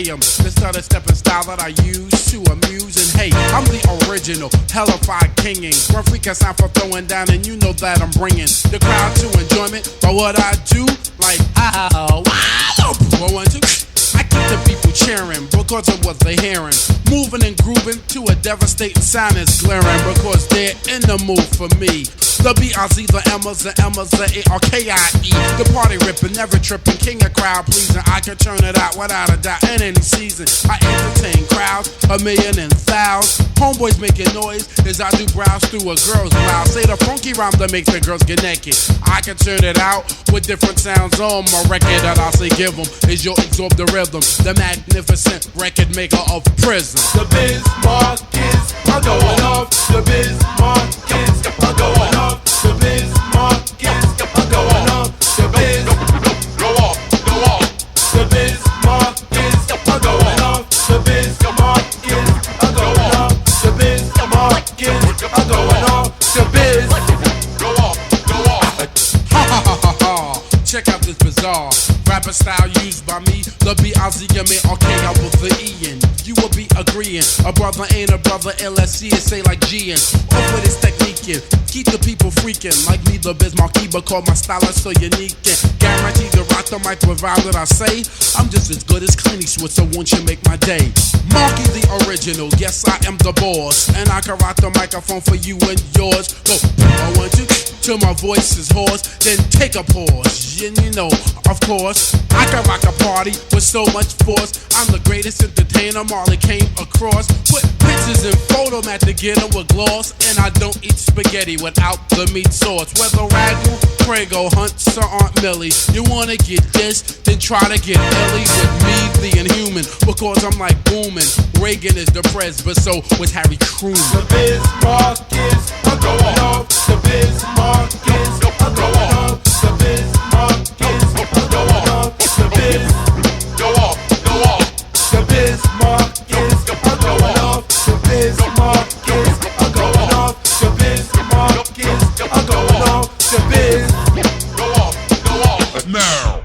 say this other stepping style that I use to amuse. And hey, I'm the original, hellified king. And one freak I sound for throwing down, and you know that I'm bringing the crowd to enjoyment by what I do. Like, oh, wow, 1, 2. I keep the people cheering because of what they're hearing. Moving and grooving to a devastating sound is glaring because they're in the mood for me. The B-I-Z, the Emmas, the A-R-K-I-E. The party ripping, never tripping, king of crowd pleasing. I can turn it out without a doubt in any season. I entertain crowds, 1,000,000 and thousands. Homeboys making noise as I do browse through a girl's mouth. Say the funky rhyme that makes the girls get naked. I can turn it out with different sounds on my record that I say give them. Is your absorb the rhythm, the magnificent record maker of prison. The Bismarck kids are going off. The Bismarck kids are going off. The Bismarck kids are going off. The Biz go off, go off. The Bismarck kids are going off. The Bismarck kids are going off. The Bismarck kids are going off. The Biz go off, go off. Ha ha ha ha ha. Check out this bizarre rapper style used by me. The B-I-Z-M-A-R-K-I with the E-N. You will be agreeing. A brother ain't a brother unless he is say like G-N. Off with his technique in. Keep the people freaking. Like me, the Bismarck, but call my style is so unique and guaranteed to rock the mic provide what I say. I'm just as good as Clint Eastwood, so won't you make my day? Marky the original, yes I am the boss. And I can rock the microphone for you and yours. Go, 1, 2, till my voice is hoarse. Then take a pause. And you know, of course, I can rock a party with so much force. I'm the greatest entertainer Marley came across. Put pictures and photomat together with gloss. And I don't eat spaghetti without the meat sauce. Whether Ragu, Prego, Hunts, or Aunt Millie, you wanna get this, then try to get Ellie with me, the inhuman. Because I'm like booming. Reagan is the pres, but so was Harry Truman. The Bismarck kids are going off. The Bismarck kids are going off. The Bismarck kids are going off. The Biz go off, go off. The Bismarck kids are going off. The Bismarck kids are going off. The Bismarck kids are going off. The Biz go off, go off. Now,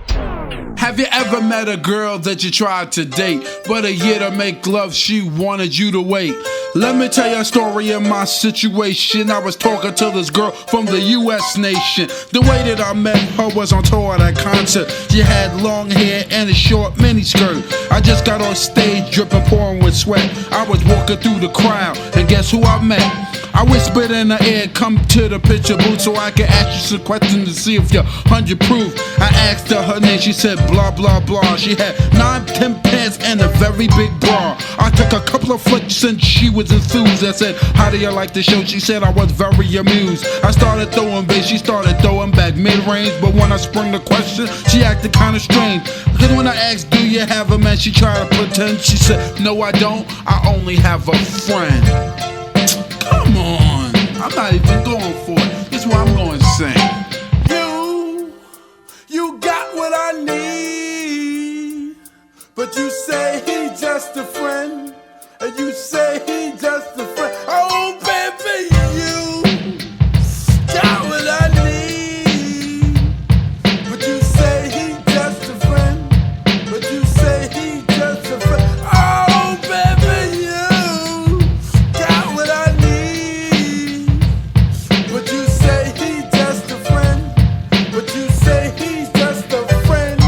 have you ever met a girl that you tried to date, but a year to make love she wanted you to wait? Let me tell you a story of my situation. I was talking to this girl from the US nation. The way that I met her was on tour at a concert. She had long hair and a short miniskirt. I just got on stage dripping, pouring with sweat. I was walking through the crowd, and guess who I met? I whispered in her ear, come to the picture booth so I can ask you some questions to see if you're 100 proof. I asked her name, she said blah blah blah. She had 9, 10 pants and a very big bra. I took a couple of flicks and she was enthused. I said, how do you like the show? She said I was very amused. I started throwing bass, she started throwing back mid-range. But when I sprung the question, she acted kinda strange. Cause when I asked, do you have a man? She tried to pretend. She said, no I don't, I only have a friend. Come on, I'm not even going for it. This is what I'm going to sing. You got what I need, but you say he just a friend, and you say he just a friend. Oh baby, you got what I need, but you say he just a friend, but you say he just a friend. Oh baby, you got what I need, but you say he just a friend, but you say he's just a friend.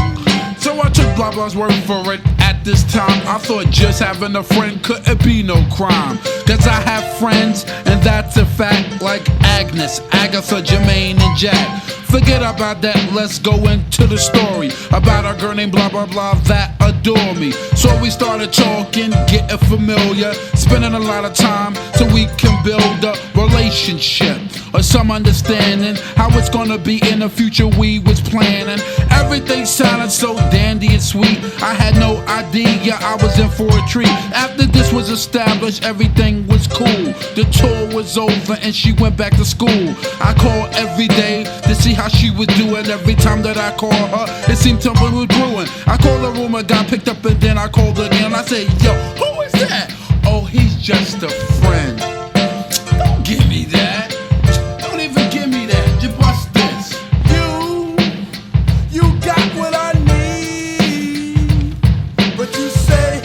So I took blah blah's word for it. At this time, I thought just having a friend couldn't be no crime. Cause I have friends, and that's a fact. Like Agnes, Agatha, Jermaine, and Jack. Forget about that, let's go into the story about a girl named blah blah blah that adore me. So we started talking, getting familiar, spending a lot of time so we can build a relationship or some understanding how it's gonna be in the future. We was planning, everything sounded so dandy and sweet. I had no idea I was in for a treat. After this was established, everything was cool. The tour was over and she went back to school. I called every day to see how she was doing. Every time that I called her, it seemed something was brewing. I called the room, I got picked up, and then I called again. I said, yo, who is that? Oh, he's just a friend. Don't give me that. Don't even give me that. Just bust this. You got what I need, but you say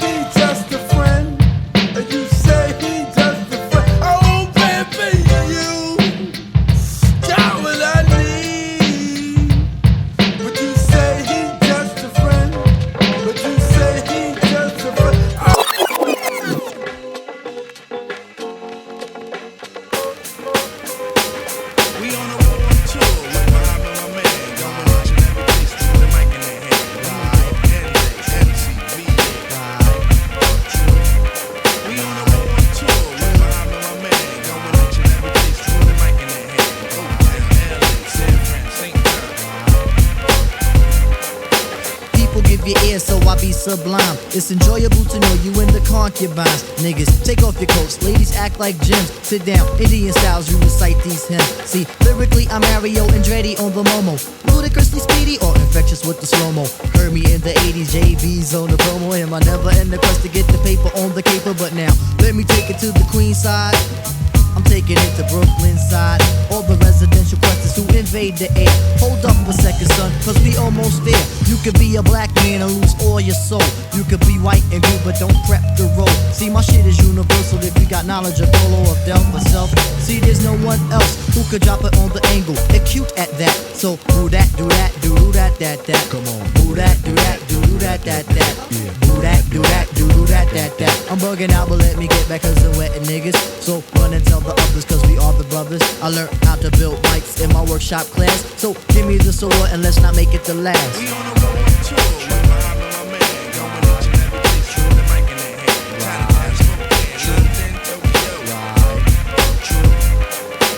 sublime. It's enjoyable to know you in the concubines. Niggas, take off your coats. Ladies act like gems. Sit down, Indian styles, you recite these hymns. See, lyrically, I'm Mario Andretti on the Momo. Ludicrously speedy or infectious with the slow-mo. Heard me in the 80s, JB's on the promo. Him, I never end the quest to get the paper on the caper. But now, let me take it to the Queen side. I'm taking it to Brooklyn side. All the residential questions who invade the air. Hold up a second, son, cause we almost there. You could be a black man and lose all your soul. You could be white and blue, but don't prep the road. See, my shit is universal if you got knowledge of Dolo or Del for self. See, there's no one else who could drop it on the angle. Acute at that. So, do that, do that, do that, that. Come on. Do that, do that, do that, that. Do that, do that, do that, that. I'm bugging out, but let me get back cause I'm wetting niggas. So, run and tell the others cause we are the brothers. I learned how to build mics in my workshop class. So give me the sword and let's not make it the last. We on a world tour with my man, going each and every place with the mic in their hand. Trying to pass for London, Tokyo.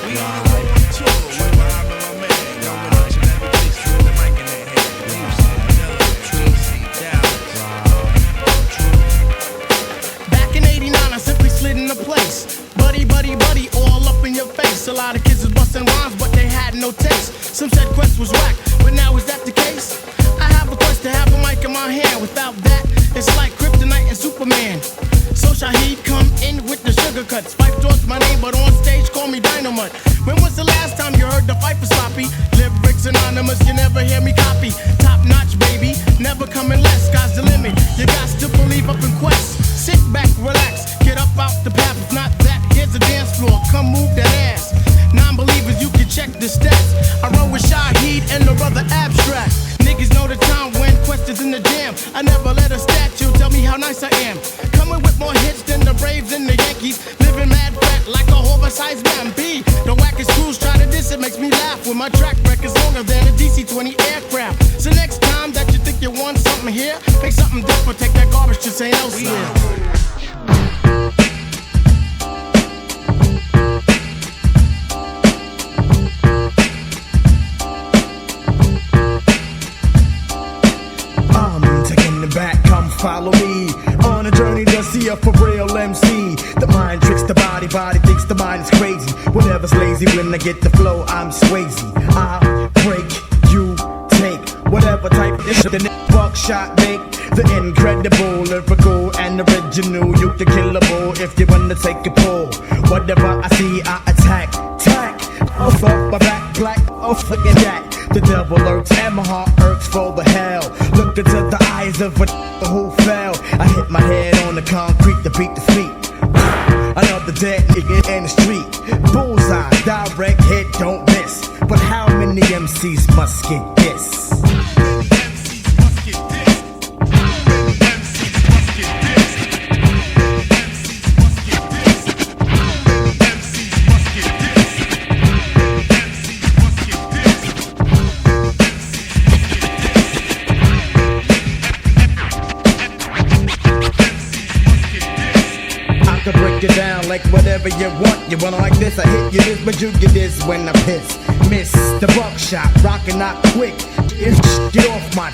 We on a world tour with my man, going each and every place with the mic in their hand. Back in '89, I simply slid into place. Buddy, all up in your face. A lot of kids was busting rhymes, but they had no taste. Some said Quest was whack, but now is that the case? I have a quest to have a mic in my hand. Without that, it's like Kryptonite and Superman. So Shaheed come in with the sugar cuts. Fife towards my name, but on stage call me Dynamite. When was the last time you heard the fight for sloppy? Lyrics anonymous, you never hear me copy. Top notch, baby, never coming less. Sky's the limit, you got to believe up in Quest. Sit back, relax, get up out the path. If not that, here's a dance floor, come move that ass. Non-believers, you can check the stats. I run with Shaheed and the brother Abstract. Niggas know the time when Quest is in the jam. I never let a statue tell me how nice I am. Coming with more hits than the Braves and the Yankees. Living mad fat like a oversized man. B, the wackest crews try to diss it, makes me laugh. When my track record's longer than a DC-20 aircraft. So next time that you think you want something here, make something different, take that garbage to St. Elsewhere. Back, come follow me on a journey to see a for real MC. The mind tricks the body thinks the mind is crazy. Whatever's lazy, when I get the flow, I'm Swayze. I break, you take whatever type of shit the buckshot make. The incredible, lyrical and original. You can kill a bull if you wanna take a pull. Whatever I see, I attack. Off my back, black, forget that. The devil lurks and my heart irks for the hell. Look into the eyes of a who fell. I hit my head on the concrete to beat the feet. Another dead nigga in the street. Bullseye, direct hit, don't miss. But how many MCs must get this? To break it down like whatever you want. You want it like this, I hit you this, but you get this when I piss. Miss the buckshot, rockin' out quick. Get off my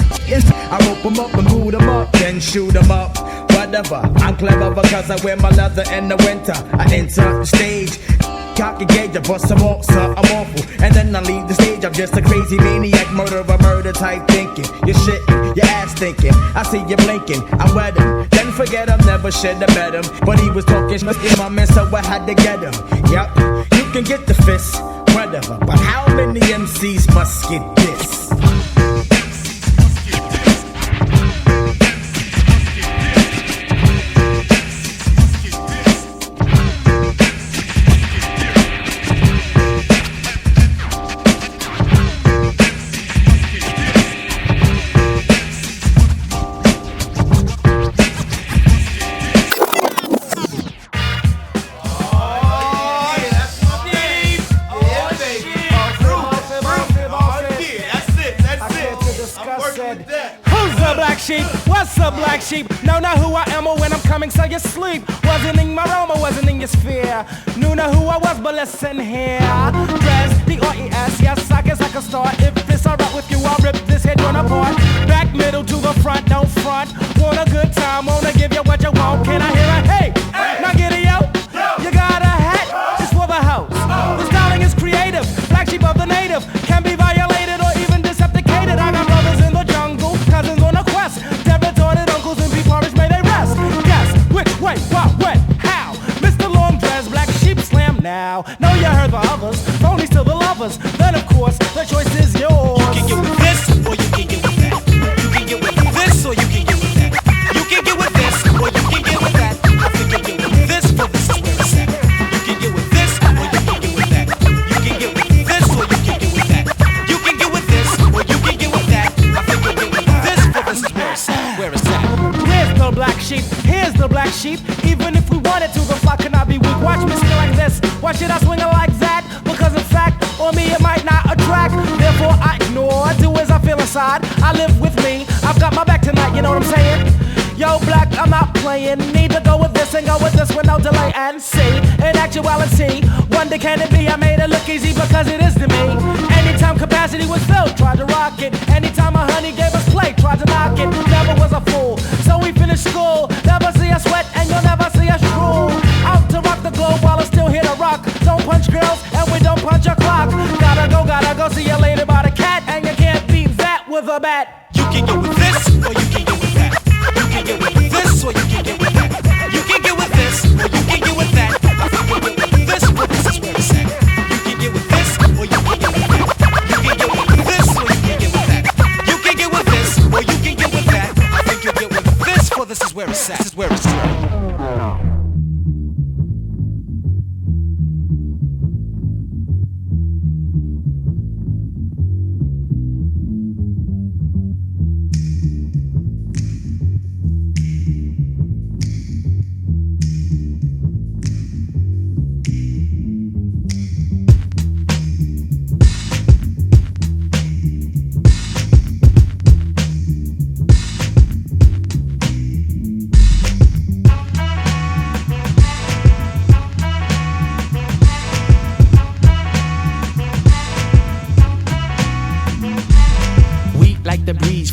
I rope 'em up and boot 'em up, then shoot 'em up. Whatever, I'm clever because I wear my leather in the winter. I enter the stage, cock and gauge, I bust some more, so I'm awful. And then I leave the stage, I'm just a crazy maniac, murder type thinking. You're shitting, your ass thinking, I see you blinking, I wet him. Then forget him, never should have met him. But he was talking shit in my man, so I had to get him. Yup, you can get the fist, whatever. But how many MCs must get this? What's up, black sheep? Know who I am or when I'm coming, so you sleep. Wasn't in my realm or wasn't in your sphere. Knew who I was, but listen here. Rest, D-R-E-S, yes, I guess I can start if this alright with you? I'll rip this head one apart. Back, middle to the front, don't front. Want a good time, wanna give you what you want. Can I hear a hey? Now get it, yo. You got a hat? It's for the house. The styling is creative. Black sheep of the native can be violated or even decepticated. I got brothers in the jungle, cousins on a quest. Dead-retorted uncles and beef porridge may they rest. Guess which way, what, when, how? Mr. Long Dress, Black Sheep Slam now. Know you heard the others, phonies to the lovers. Then of course the choice is yours. You can get with this or you can get with that. You can get with this or you can get with that. You can get with this or you can get with that. I think you can get with this, but this is where it's at. You can get with this or you can get with that. You can get with this or you can get with that. You can get with this or you can get with that. I think you can get with this, but this is where it's at. Where it's at. Here's the black sheep, here's the black sheep. Even if we wanted to, the flock cannot be weak. Watch me swing like this, why should I swing it like that? Because in fact, on me it might not attract. Therefore I ignore, do as I feel inside. I live with me, I've got my back tonight, you know what I'm saying? Yo, black, I'm not playing. Need to go with this and go with this with no delay and see. In actuality, wonder can it be? I made it look easy because it is to me. Anytime capacity was filled, tried to rock it. Anytime a honey gave us play, tried to knock it. Never was a fool, so we finished school. Never see us sweat and you'll never see us drool. Out to rock the globe while it's still here to rock. Don't punch girls and we don't punch a clock. Gotta go, see you later by the cat. And you can't beat that with a bat. You can get with this or you can get with that. You can get with this or you can get with that. You can get with this or you can get with that. I think you can get with this, but this is where it's at. You can get with this or you can get with that. You can get with this or you can get with that. You can get with this or you can get with that. I think you get with this, for this is where it's at. This is where it's at.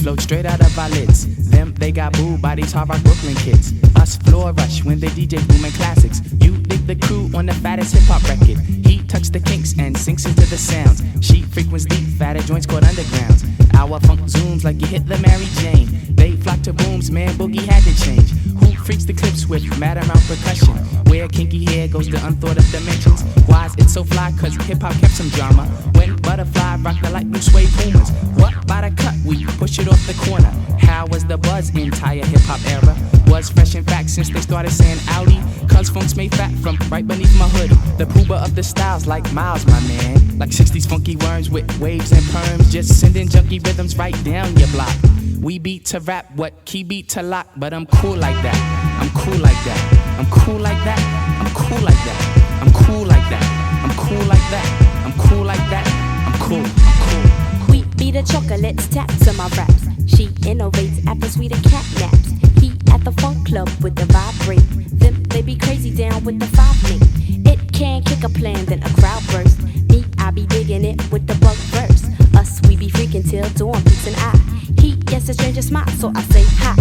Float straight out of our lids. Them, they got booed by these hard rock Brooklyn kids. Us floor rush when they DJ booming classics. You dig the crew on the fattest hip hop record. He tucks the kinks and sinks into the sounds. She frequents deep, fatter joints called undergrounds. Our funk zooms like you hit the Mary Jane. They flock to booms, man, boogie had to change. Who freaks the clips with mad amount percussion? Where kinky hair goes to unthought of dimensions. Why is it so fly? Cause hip hop kept some drama. When Butterfly rocked the light blue suede pumas. What by the cut? We push it off the corner. How was the buzz entire hip hop era? Was fresh in fact since they started saying Audi. Cuz funk's made fat from right beneath my hood. The pooba of the styles like Miles, my man. Like 60s funky worms with waves and perms. Just sending junky rhythms right down your block. We beat to rap, what key beat to lock. But I'm cool like that. I'm cool like that. I'm cool like that. I'm cool like that. I'm cool like that. I'm cool like that. I'm cool like that. I'm cool. I'm cool. Wheat beat the chocolates, tap to my raps. She innovates after sweeter cat naps. He at the funk club with the vibrate. Them they be crazy down with the 5 link. It can kick a plan, then a crowd burst. Me, I be digging it with the bug verse. Us, we be freaking till dawn, peace and I. He gets a stranger smile, so I say hi.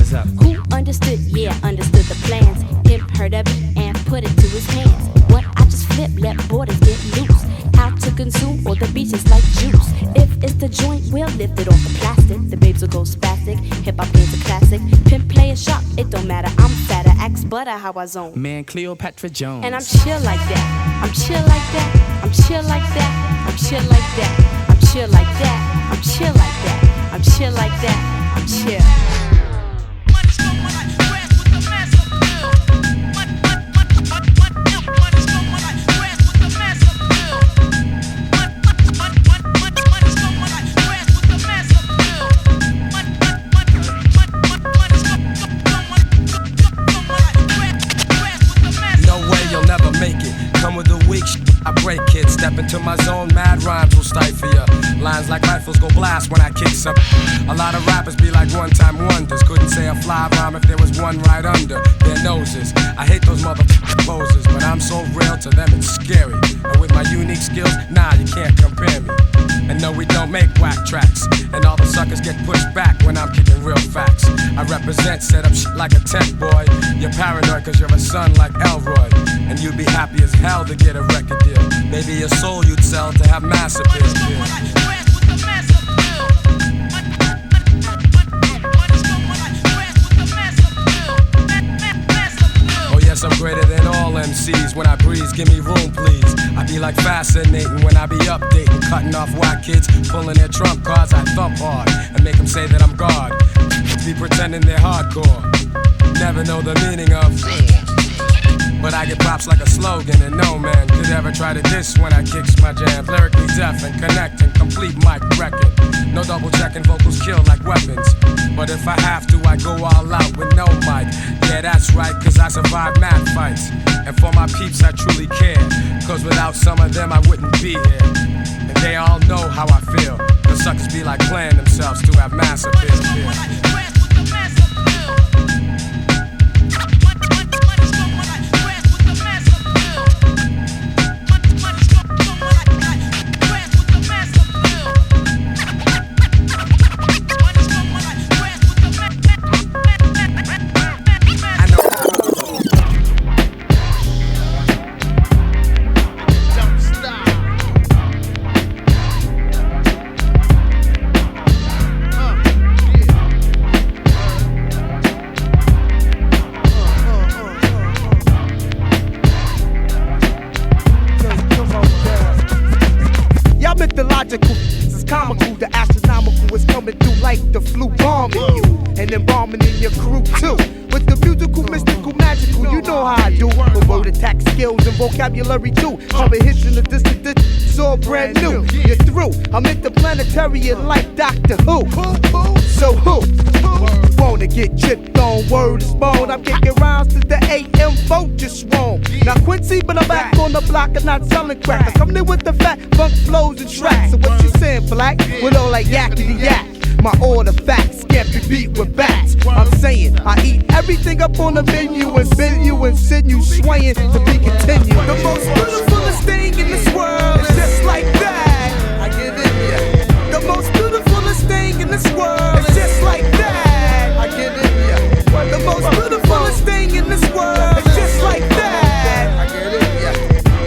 Who understood? Yeah, understood the plans. Him heard of it and put it to his hands. What I just flip, let borders get loose. How to consume all the beaches like juice. If it's the joint, we'll lift it off the plastic. The babes will go spastic. Hip hop game's a classic. Pimp play a shot, it don't matter. I'm fatter, axe butter, how I zone. Man, Cleopatra Jones. And I'm chill like that. I'm chill like that. I'm chill like that. I'm chill like that. I'm chill like that. I'm chill like that. I'm chill like that. I'm chill. I break kids, step into my zone, mad rhymes will stifle ya. Lines like rifles go blast when I kick some. A lot of rappers be like one-time wonders. Couldn't say a fly rhyme if there was one right under their noses. I hate those motherfucking poses, but I'm so real to them it's scary. And with my unique skills, nah, you can't compare me. And no, we don't make whack tracks. And all the suckers get pushed back when I'm kicking real facts. I represent, set up shit like a tent boy. You're paranoid cause you're a son like Elroy. And you'd be happy as hell to get a record deal. Maybe your soul you'd sell to have mass appeal. Oh yes, I'm greater than all MCs. When I breeze, give me room please. I be like fascinating when I be updating, cutting off whack kids, pulling their trump cards. I thump hard and make them say that I'm God. Be pretending they're hardcore, never know the meaning of. But I get props like a slogan, and no man could ever try to diss when I kicks my jams. Lyrically deaf and connecting, complete mic wrecking. No double checking, vocals kill like weapons. But if I have to, I go all out with no mic. Yeah, that's right, cause I survive mad fights. And for my peeps, I truly care. Cause without some of them, I wouldn't be here. And they all know how I feel. The suckers be like playing themselves to have mass appeal. Mythological, this is comical. The astronomical is coming through like the flu bombing you, and then bombing in your crew too. With the musical, mystical, magical, you know how I do. With word attack skills and vocabulary too. I'm a hits in the distant, it's all brand new. You're through. I'm interplanetary like Doctor Who. So who wanna get tripped on? Word is bone. I'm kicking rounds to the AM vote just wrong. Now Quincy, but I'm back on the block and not selling crack. I come in with the fat funk flows and tracks. So what you saying, black? With all that yakety yak. My order facts can't be beat with bats. I'm saying I eat everything up on the menu and bend you and send you swaying to be continued. The most beautifulest thing in this world is just like that. I get in ya. The most beautifulest thing in this world is just like that. I get in ya. The most beautifulest thing in this world is just like that. I get in ya.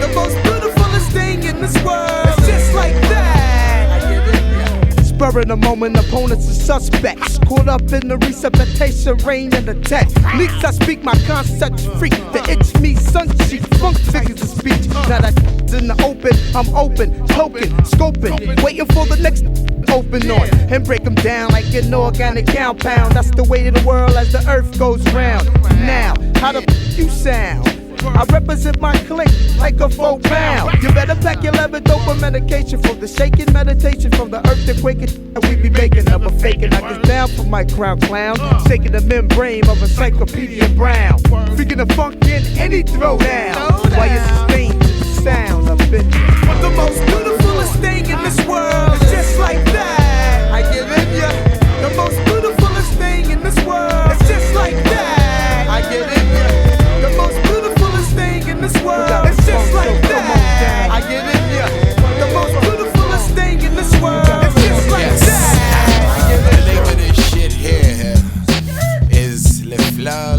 The most beautifulest thing in this world is just like that. I get in ya. Spur in the moment, opponents are suspects. Caught up in the resuscitation, rain and the text. Leaks I speak my concepts free. The itch me, sun cheek, funk figures of speech. Now that's in the open, I'm open, token, scoping, waiting for the next open on and break them down like an organic compound. That's the way of the world as the earth goes round. Now, how the you sound? I represent my clique like a 4 pound. You better pack your leather dope for medication from the shaking meditation from the earth to quaking. We be making up a faking. I get down for my crown clown, shaking the membrane of Encyclopedia Brown. Freaking the funk in any throwdown. While you sustain the sound of it. But the most beautifulest thing in this world is just like that. I give in ya. The most beautifulest thing in this world is just like that. I give in ya. The most beautifulest thing in this world is just like that. I get in ya. The most beautifulest thing in this world is just like that. The name of this shit here is Le Fleur,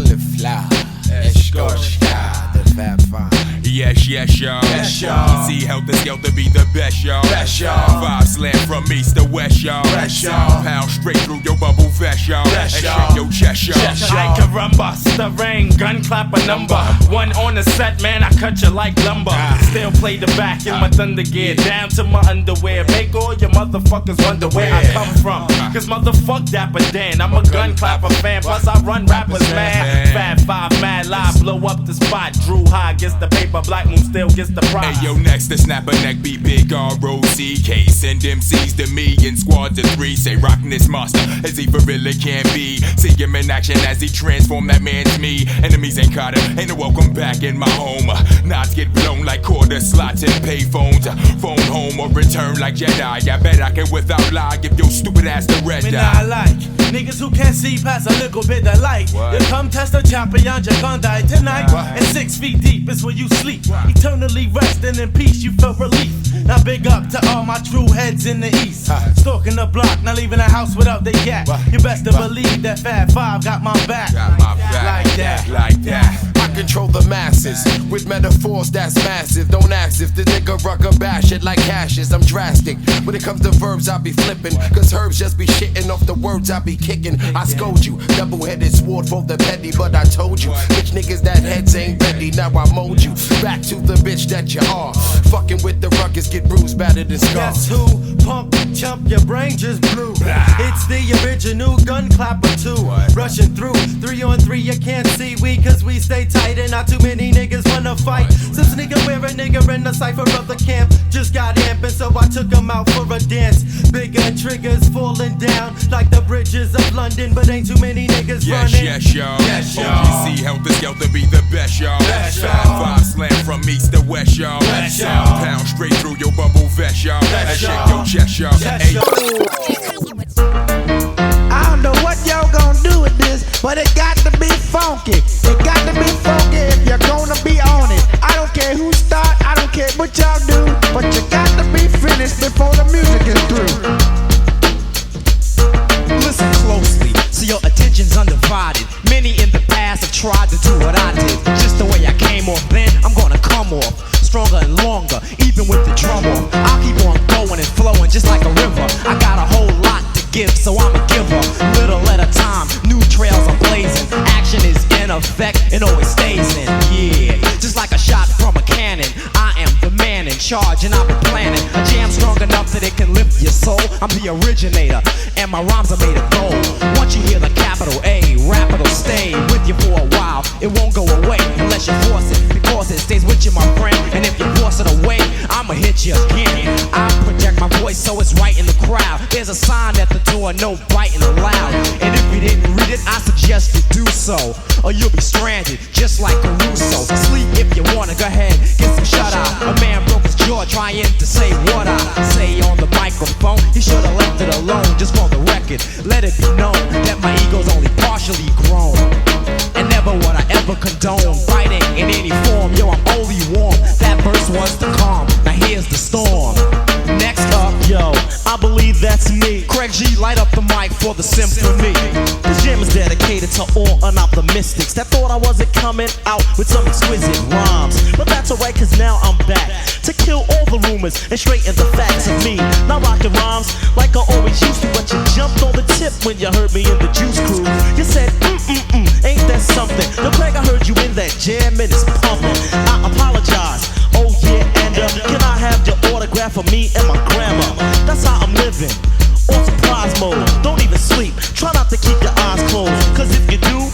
Escorchka, the Fat Five. Yes, yes, y'all. Yes, y'all. See, Helter Skelter be the best, y'all. Best, y'all. 5 slam from east to west, y'all. Best, y'all. Pound straight through your bubble vest, y'all. Best, And y'all. shake your chest, y'all. I caramba, stirring, gun clap a number. One on the set, man, I cut you like lumber. Still play the back in my thunder gear, down to my underwear. Make all your motherfuckers wonder where I come from. Cause motherfuck Dapper Dan, I'm a gun clapper fan. Plus I run rappers, man. Fat 5, mad live, blow up the spot. Drew High gets the paper, Black Moon still gets the prize. Hey, yo, next to snap a neck, be big R-O-C-K. Send MCs to me in squads of 3. Say rockin' this monster as he for really can be. See him in action as he transform that man's me. Enemies ain't caught him, ain't no welcome back in my home. Knots get blown like quarter slots and payphones. Phone home or return like Jedi. I bet I can without lie give your stupid ass the red Me eye. not like niggas who can't see past a little bit of light. You come test the champion, you're gonna die tonight. And 6 feet deep is where you sleep. Eternally resting in peace, you feel relief. Now big up to all my true heads in the east. Stalking the block, not leaving the house without they yak. You best to believe that Fat Five got my back. Like that. Like that. I control the masses with metaphors that's massive. Don't ask if the nigga rucker bash it like hashes. I'm drastic. When it comes to verbs, I be flipping. Cause herbs just be shitting off the words I be kicking. I scold you. Double-headed sword for the petty, but I told you. Bitch niggas that heads ain't ready. Now I mold you. Back to the bitch that you are. Fucking with the ruckus, get bruised, battered and scarred. Guess who? Pump, chump, your brain just blew. It's the original gun clapper too. Rushing through, 3 on 3, you can't see we, cause we stay tight and not too many niggas wanna fight. Some sneaker wear a nigga in the cypher of the camp. Just got amping, so I took him out for a dance. Bigger triggers falling down like the bridges of London, but ain't too many niggas running. Yes, y'all. Yes, y'all. OGC help the scout to be the best, y'all. Best, y'all. 5 slam from east to west, y'all. Best, y'all. Pound straight through your bubble vest, y'all. Best, Shake y'all. your chest, y'all. Yes, y'all. I don't know what y'all gonna do with this, but it got to be funky. It got to be funky if you're gonna be on it. I don't care who start, I don't care what y'all do, but you got to be finished before the music is through. Listen closely, so your attention's undivided. Many in the past have tried to do what I did. Just the way I came off then, I'm gonna come off stronger and longer, even with the drum off. I'll keep on going and flowing just like a river. I got a whole lot to give, so I'm a giver. Little at a time, new trails I'm blazing. Action is in effect and always stays in. Yeah, just like a shot from a cannon. I am the man in charge and I've been planning a jam strong enough that it can lift your soul. I'm the originator and my rhymes are made of gold. Once you hear the capital A, rap it'll stay with you for a while. It won't go away unless you force it, because it stays with you, my friend. And if you force it away, I'ma hit you again. I project my voice so it's right in the crowd. There's a sign at the door, no biting allowed. And if you didn't read it, I suggest you do so, or you'll be stranded, just like Caruso. Sleep if you wanna, go ahead, get some shut eye. A man broke his jaw trying to say what I say on the microphone. He should've left it alone, just for the record. Let it be known that my ego's only partially grown. And never would I ever condone fighting in any form. Yo, I'm only warm. That verse was the calm. Now here's the storm. Next up, yo, I believe that's me. Craig G, light up the mic for the symphony. This jam is dedicated to all unoptimistics that thought I wasn't coming out with some exquisite rhymes. But that's alright, cause now I'm back to kill all the rumors and straighten the facts of me. Now rockin' rhymes like I always used to, but you jumped on the tip when you heard me in the Juice Crew. You said, ain't that something? Now Craig, I heard you in that jam and it's pumping. I apologize. Oh yeah, and can I have your autograph for me and my grandma? That's how I'm living, on surprise mode. Don't even sleep, try not to keep your eyes closed, cause if you do,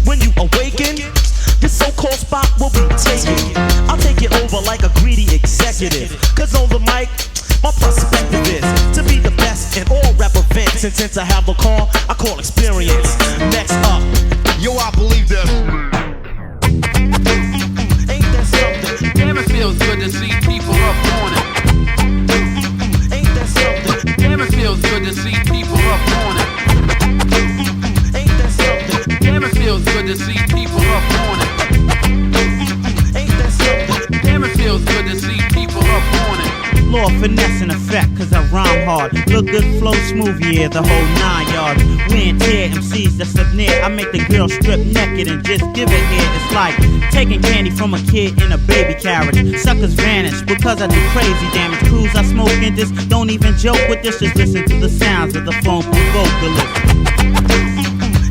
when you awaken, this so-called spot will be taken. I'll take it over like a greedy executive, cause on the mic, my perspective is to be the best in all rap events. And since I have a call, I call experience. Next up, yo, I believe that. Ain't that something? Damn, it feels good to see people up on it. Ain't that something? Damn, it feels good to see people up on it. Ain't that something? Damn, it feels good to see people up on it. Ain't that something? Damn, it feels good to see people up on it. Law, finesse, and effect, cause I rhyme hard. Look good, flow smooth, yeah, the whole 9 yards. We and tear MCs that's up near. I make the girl strip naked and just give it here. It's like taking candy from a kid in a baby carriage. Suckers vanish because I do crazy damage. Crews I smoke in this, don't even joke with this. Just listen to the sounds of the funky vocalist.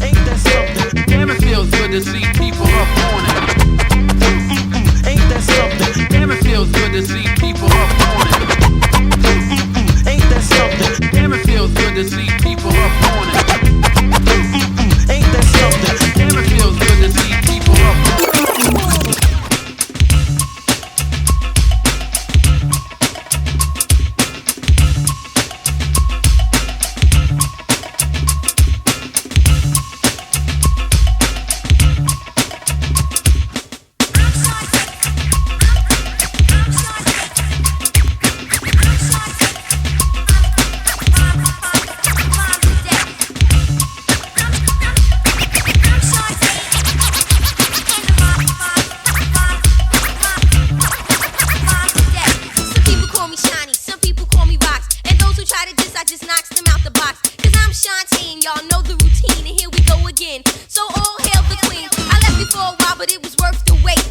Ain't that something? Damn, it feels good to see people up on it. Ain't that something? Damn, it feels good to see people up on it. Ain't that something? Damn, it feels good to see people up on it. Ain't that something? Damn, it feels good to see people up on it.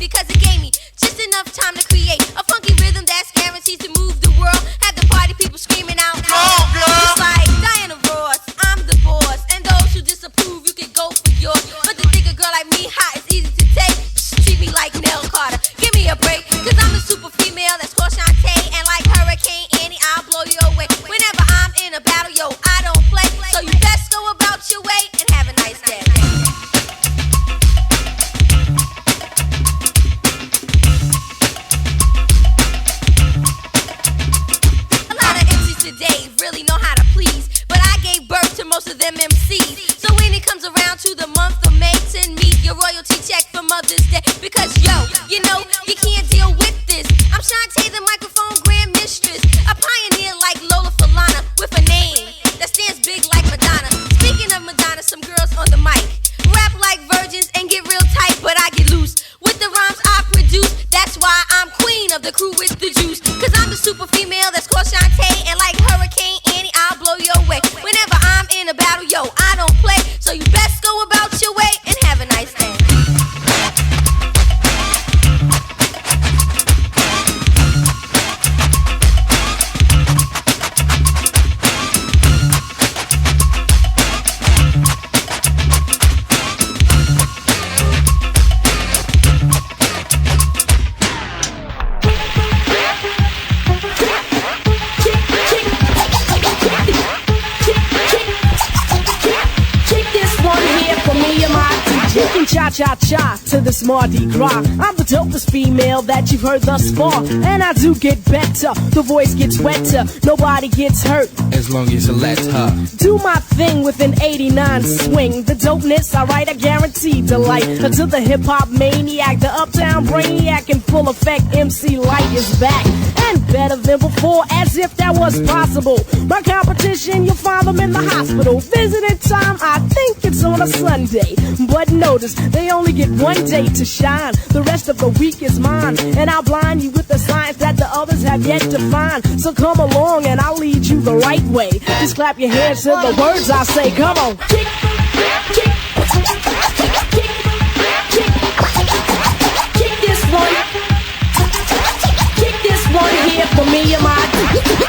because it gave me just enough time to create a funky rhythm that's guaranteed to move the world. Have the party people screaming out, "Go, girl!" It's like Diana Ross, I'm the boss, and those who disapprove, you can go for yours. But to think a girl like me hot is easy to take. Treat me like Nell Carter, give me a break, cause I'm a super female that's called Shantae, and like Hurricane Annie, I'll blow you away. Whenever I'm in a battle, yo, I don't play, so you best go about your way and have a nice day. A lot of MCs today really know how to please, but I gave birth to most of them MCs. So when it comes around to the month of May, send me your royalty check for Mother's Day, because yo, you know, you can't deal with this. I'm Shantae, the microphone grand mistress, a pioneer like Lola Falana, with a name that stands big like Madonna. Speaking of Madonna, some girls on the mic rap like virgins and get real tight, but I get loose with the rhymes I produce. That's why I'm queen of the crew with the juice, cause I'm the super female that's called Shantae, and like Hurricane Annie, I'll blow you away. Whenever I'm in a battle, yo, I don't play, so you best go about your way and have a nice day. You can cha-cha-cha to this Mardi Gras. I'm the dopest female that you've heard thus far, and I do get better. The voice gets wetter, nobody gets hurt as long as you let her do my thing with an 89 swing. The dopeness I write, I guarantee delight to the hip-hop maniac, the uptown brainiac in full effect. MC Light is back and better than before, as if that was possible. My competition, you'll find them in the hospital. Visiting time, I think it's on a Sunday, but notice they only get one day to shine. The rest of the week is mine, and I'll blind you with the science that the others have yet to find. So come along and I'll lead you the right way. Just clap your hands to the words I say. Come on. Kick, kick, kick this one. Kick this one here for me and my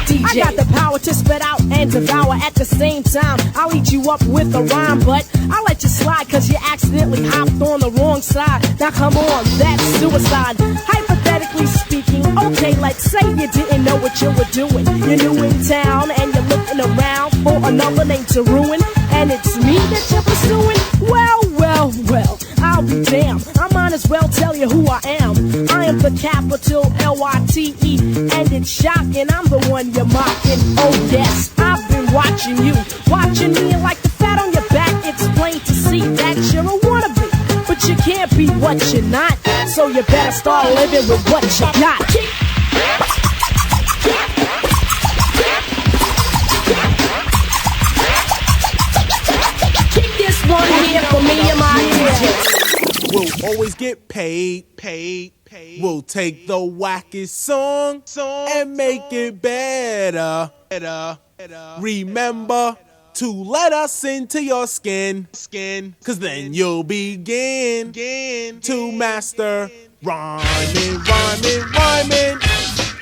DJ. I got the power to spit out and devour at the same time. I'll eat you up with a rhyme, but I'll let you slide cause you accidentally hopped on the wrong side. Now come on, that's suicide. Hypothetically speaking, okay, let's say you didn't know what you were doing. You're new in town and you're looking around for another name to ruin, and it's me that you're pursuing. Well, well, well, I'll be damned. I might as well tell you who I am. I am the capital L-Y-T-E, and it's shocking, I'm the one you're mocking. Oh yes, I've been watching you, watching me, and like the fat on your back, it's plain to see that you're a wannabe. But you can't be what you're not, so you better start living with what you got. Keep this one here for me and my kids. We'll always get paid. We'll take the wackest song and make it better. Remember to let us into your skin, cause then you'll begin to master rhyming.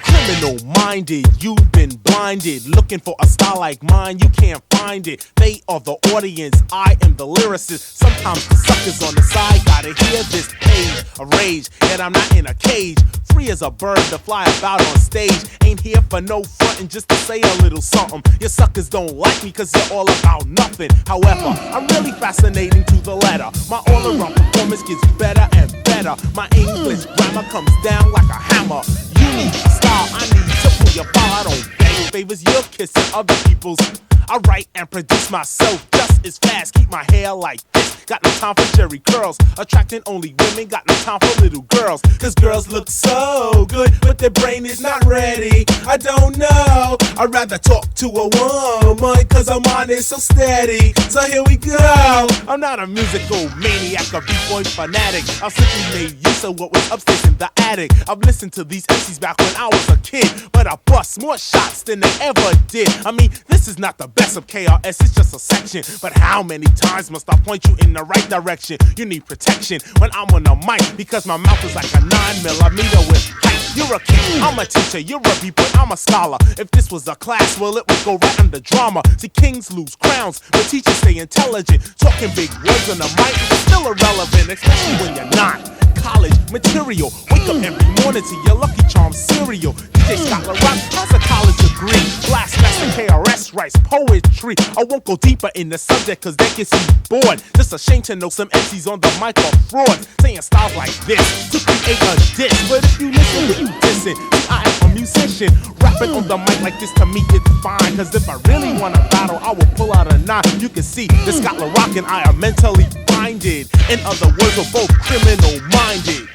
Criminal minded, you've been blinded. Looking for a style like mine, you can't find it. They are the audience, I am the lyricist. Sometimes the suckers on the side gotta hear this page of rage, yet I'm not in a cage. Free as a bird to fly about on stage. Ain't here for no frontin', just to say a little something. Your suckers don't like me cause you're all about nothing. However, I'm really fascinating to the letter. My all-around performance gets better and better. My English grammar comes down like a hammer. You need a style, I need to pull your file. I don't beg favors, you're kissing other people's. I write and produce myself just as fast. Keep my hair like this. Got no time for jerry curls. Attracting only women. Got no time for little girls. Cause girls look so good, but their brain is not ready. I don't know. I'd rather talk to a woman. Cause her mind is so steady. So here we go. I'm not a musical maniac or b-boy fanatic. I simply made use of what was upstairs in the attic. I've listened to these MCs back when I was a kid, but I bust more shots than they ever did. I mean, this is not the best of KRS, it's just a section. But how many times must I point you in in the right direction. You need protection when I'm on the mic because my mouth is like a 9mm with height. You're a king, I'm a teacher, you're a beeper, I'm a scholar. If this was a class, well, it would go right under drama. See, kings lose crowns, but teachers stay intelligent. Talking big words on the mic is still irrelevant, especially when you're not. College material, wake up every morning to your Lucky Charms cereal. DJ Scott LaRock has a college degree. Blast Master KRS writes poetry. I won't go deeper in the subject cause that gets you bored. Just a shame to know some MCs on the mic are frauds, saying styles like this to create a diss. But if you listen, who you dissing? See, I am a musician, rapping on the mic like this to me it's fine. Cause if I really wanna battle, I will pull out a 9. You can see that Scott LaRock and I are mentally minded. In other words, we're both criminal minded.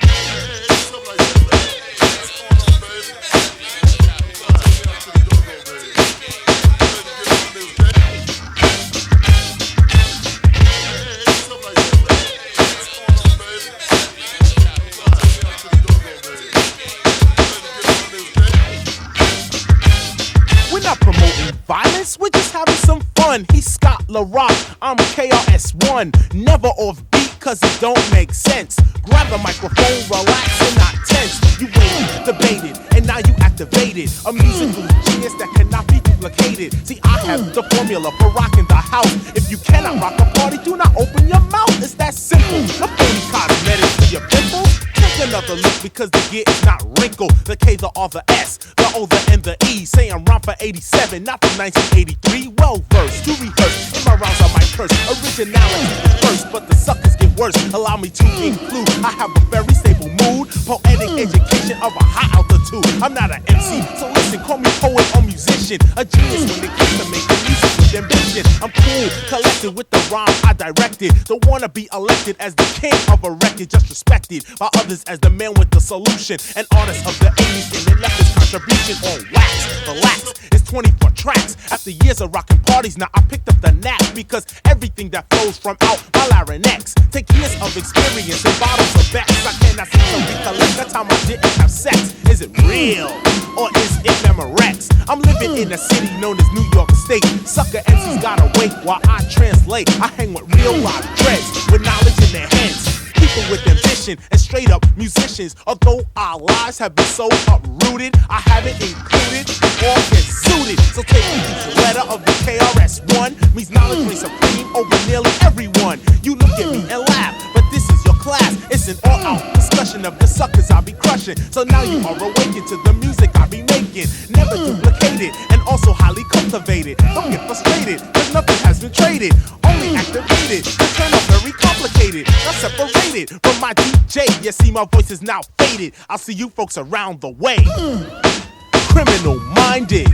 We're not promoting violence, we're just having some fun. He's Scott LaRock, I'm KRS-One. Never off beat cause it don't make sense. Grab the microphone, relax and not tense. You waited, debated, and now you activated a musical genius that cannot be duplicated. See, I have the formula for rocking the house. If you cannot rock a party, do not open your mouth. It's that simple. No phony cosmetics for your pimples. Take another look because the gear is not wrinkled. The K, the R, the S, the O, the N, the E. Say I'm rhyme for 87, not from 1983. Well versed, to rehearse. In my rounds I might curse. Originality is first, but the suckers get worse. Allow me to include, I have a very stable mood. Poetic education of a high altitude. I'm not an MC, so listen, call me poet or musician. A genius when it comes to making music with ambition. I'm cool, collected with the rhyme I directed. Don't wanna be elected as the king of a record, just respected by others as the man with the solution. An artist of the 80s and they left his contribution on wax. The lax is 24 tracks. After years of rocking parties, now I picked up the knack because everything that flows from out my larynx take years of experience and bottles of Bex. I cannot seem to recollect the time I didn't have sex. Is it real or is it Memorex? I'm living in a city known as New York State. Sucker MCs gotta wait while I translate. I hang with real live dreads with knowledge in their heads. People with ambition and straight up musicians. Although our lives have been so uprooted, I haven't included all get suited. So take each letter of the KRS-One means knowledge reigns supreme over nearly everyone. You look at me and laugh, but this is your class. It's an all-out discussion of the suckers I be crushing. So now you are awakened to the music I be making. Never duplicated and also highly cultivated. Don't get frustrated, cause nothing has been traded. Only activated, the turn up very complicated. Not separated from my DJ. You see my voice is now faded. I'll see you folks around the way. Criminal minded.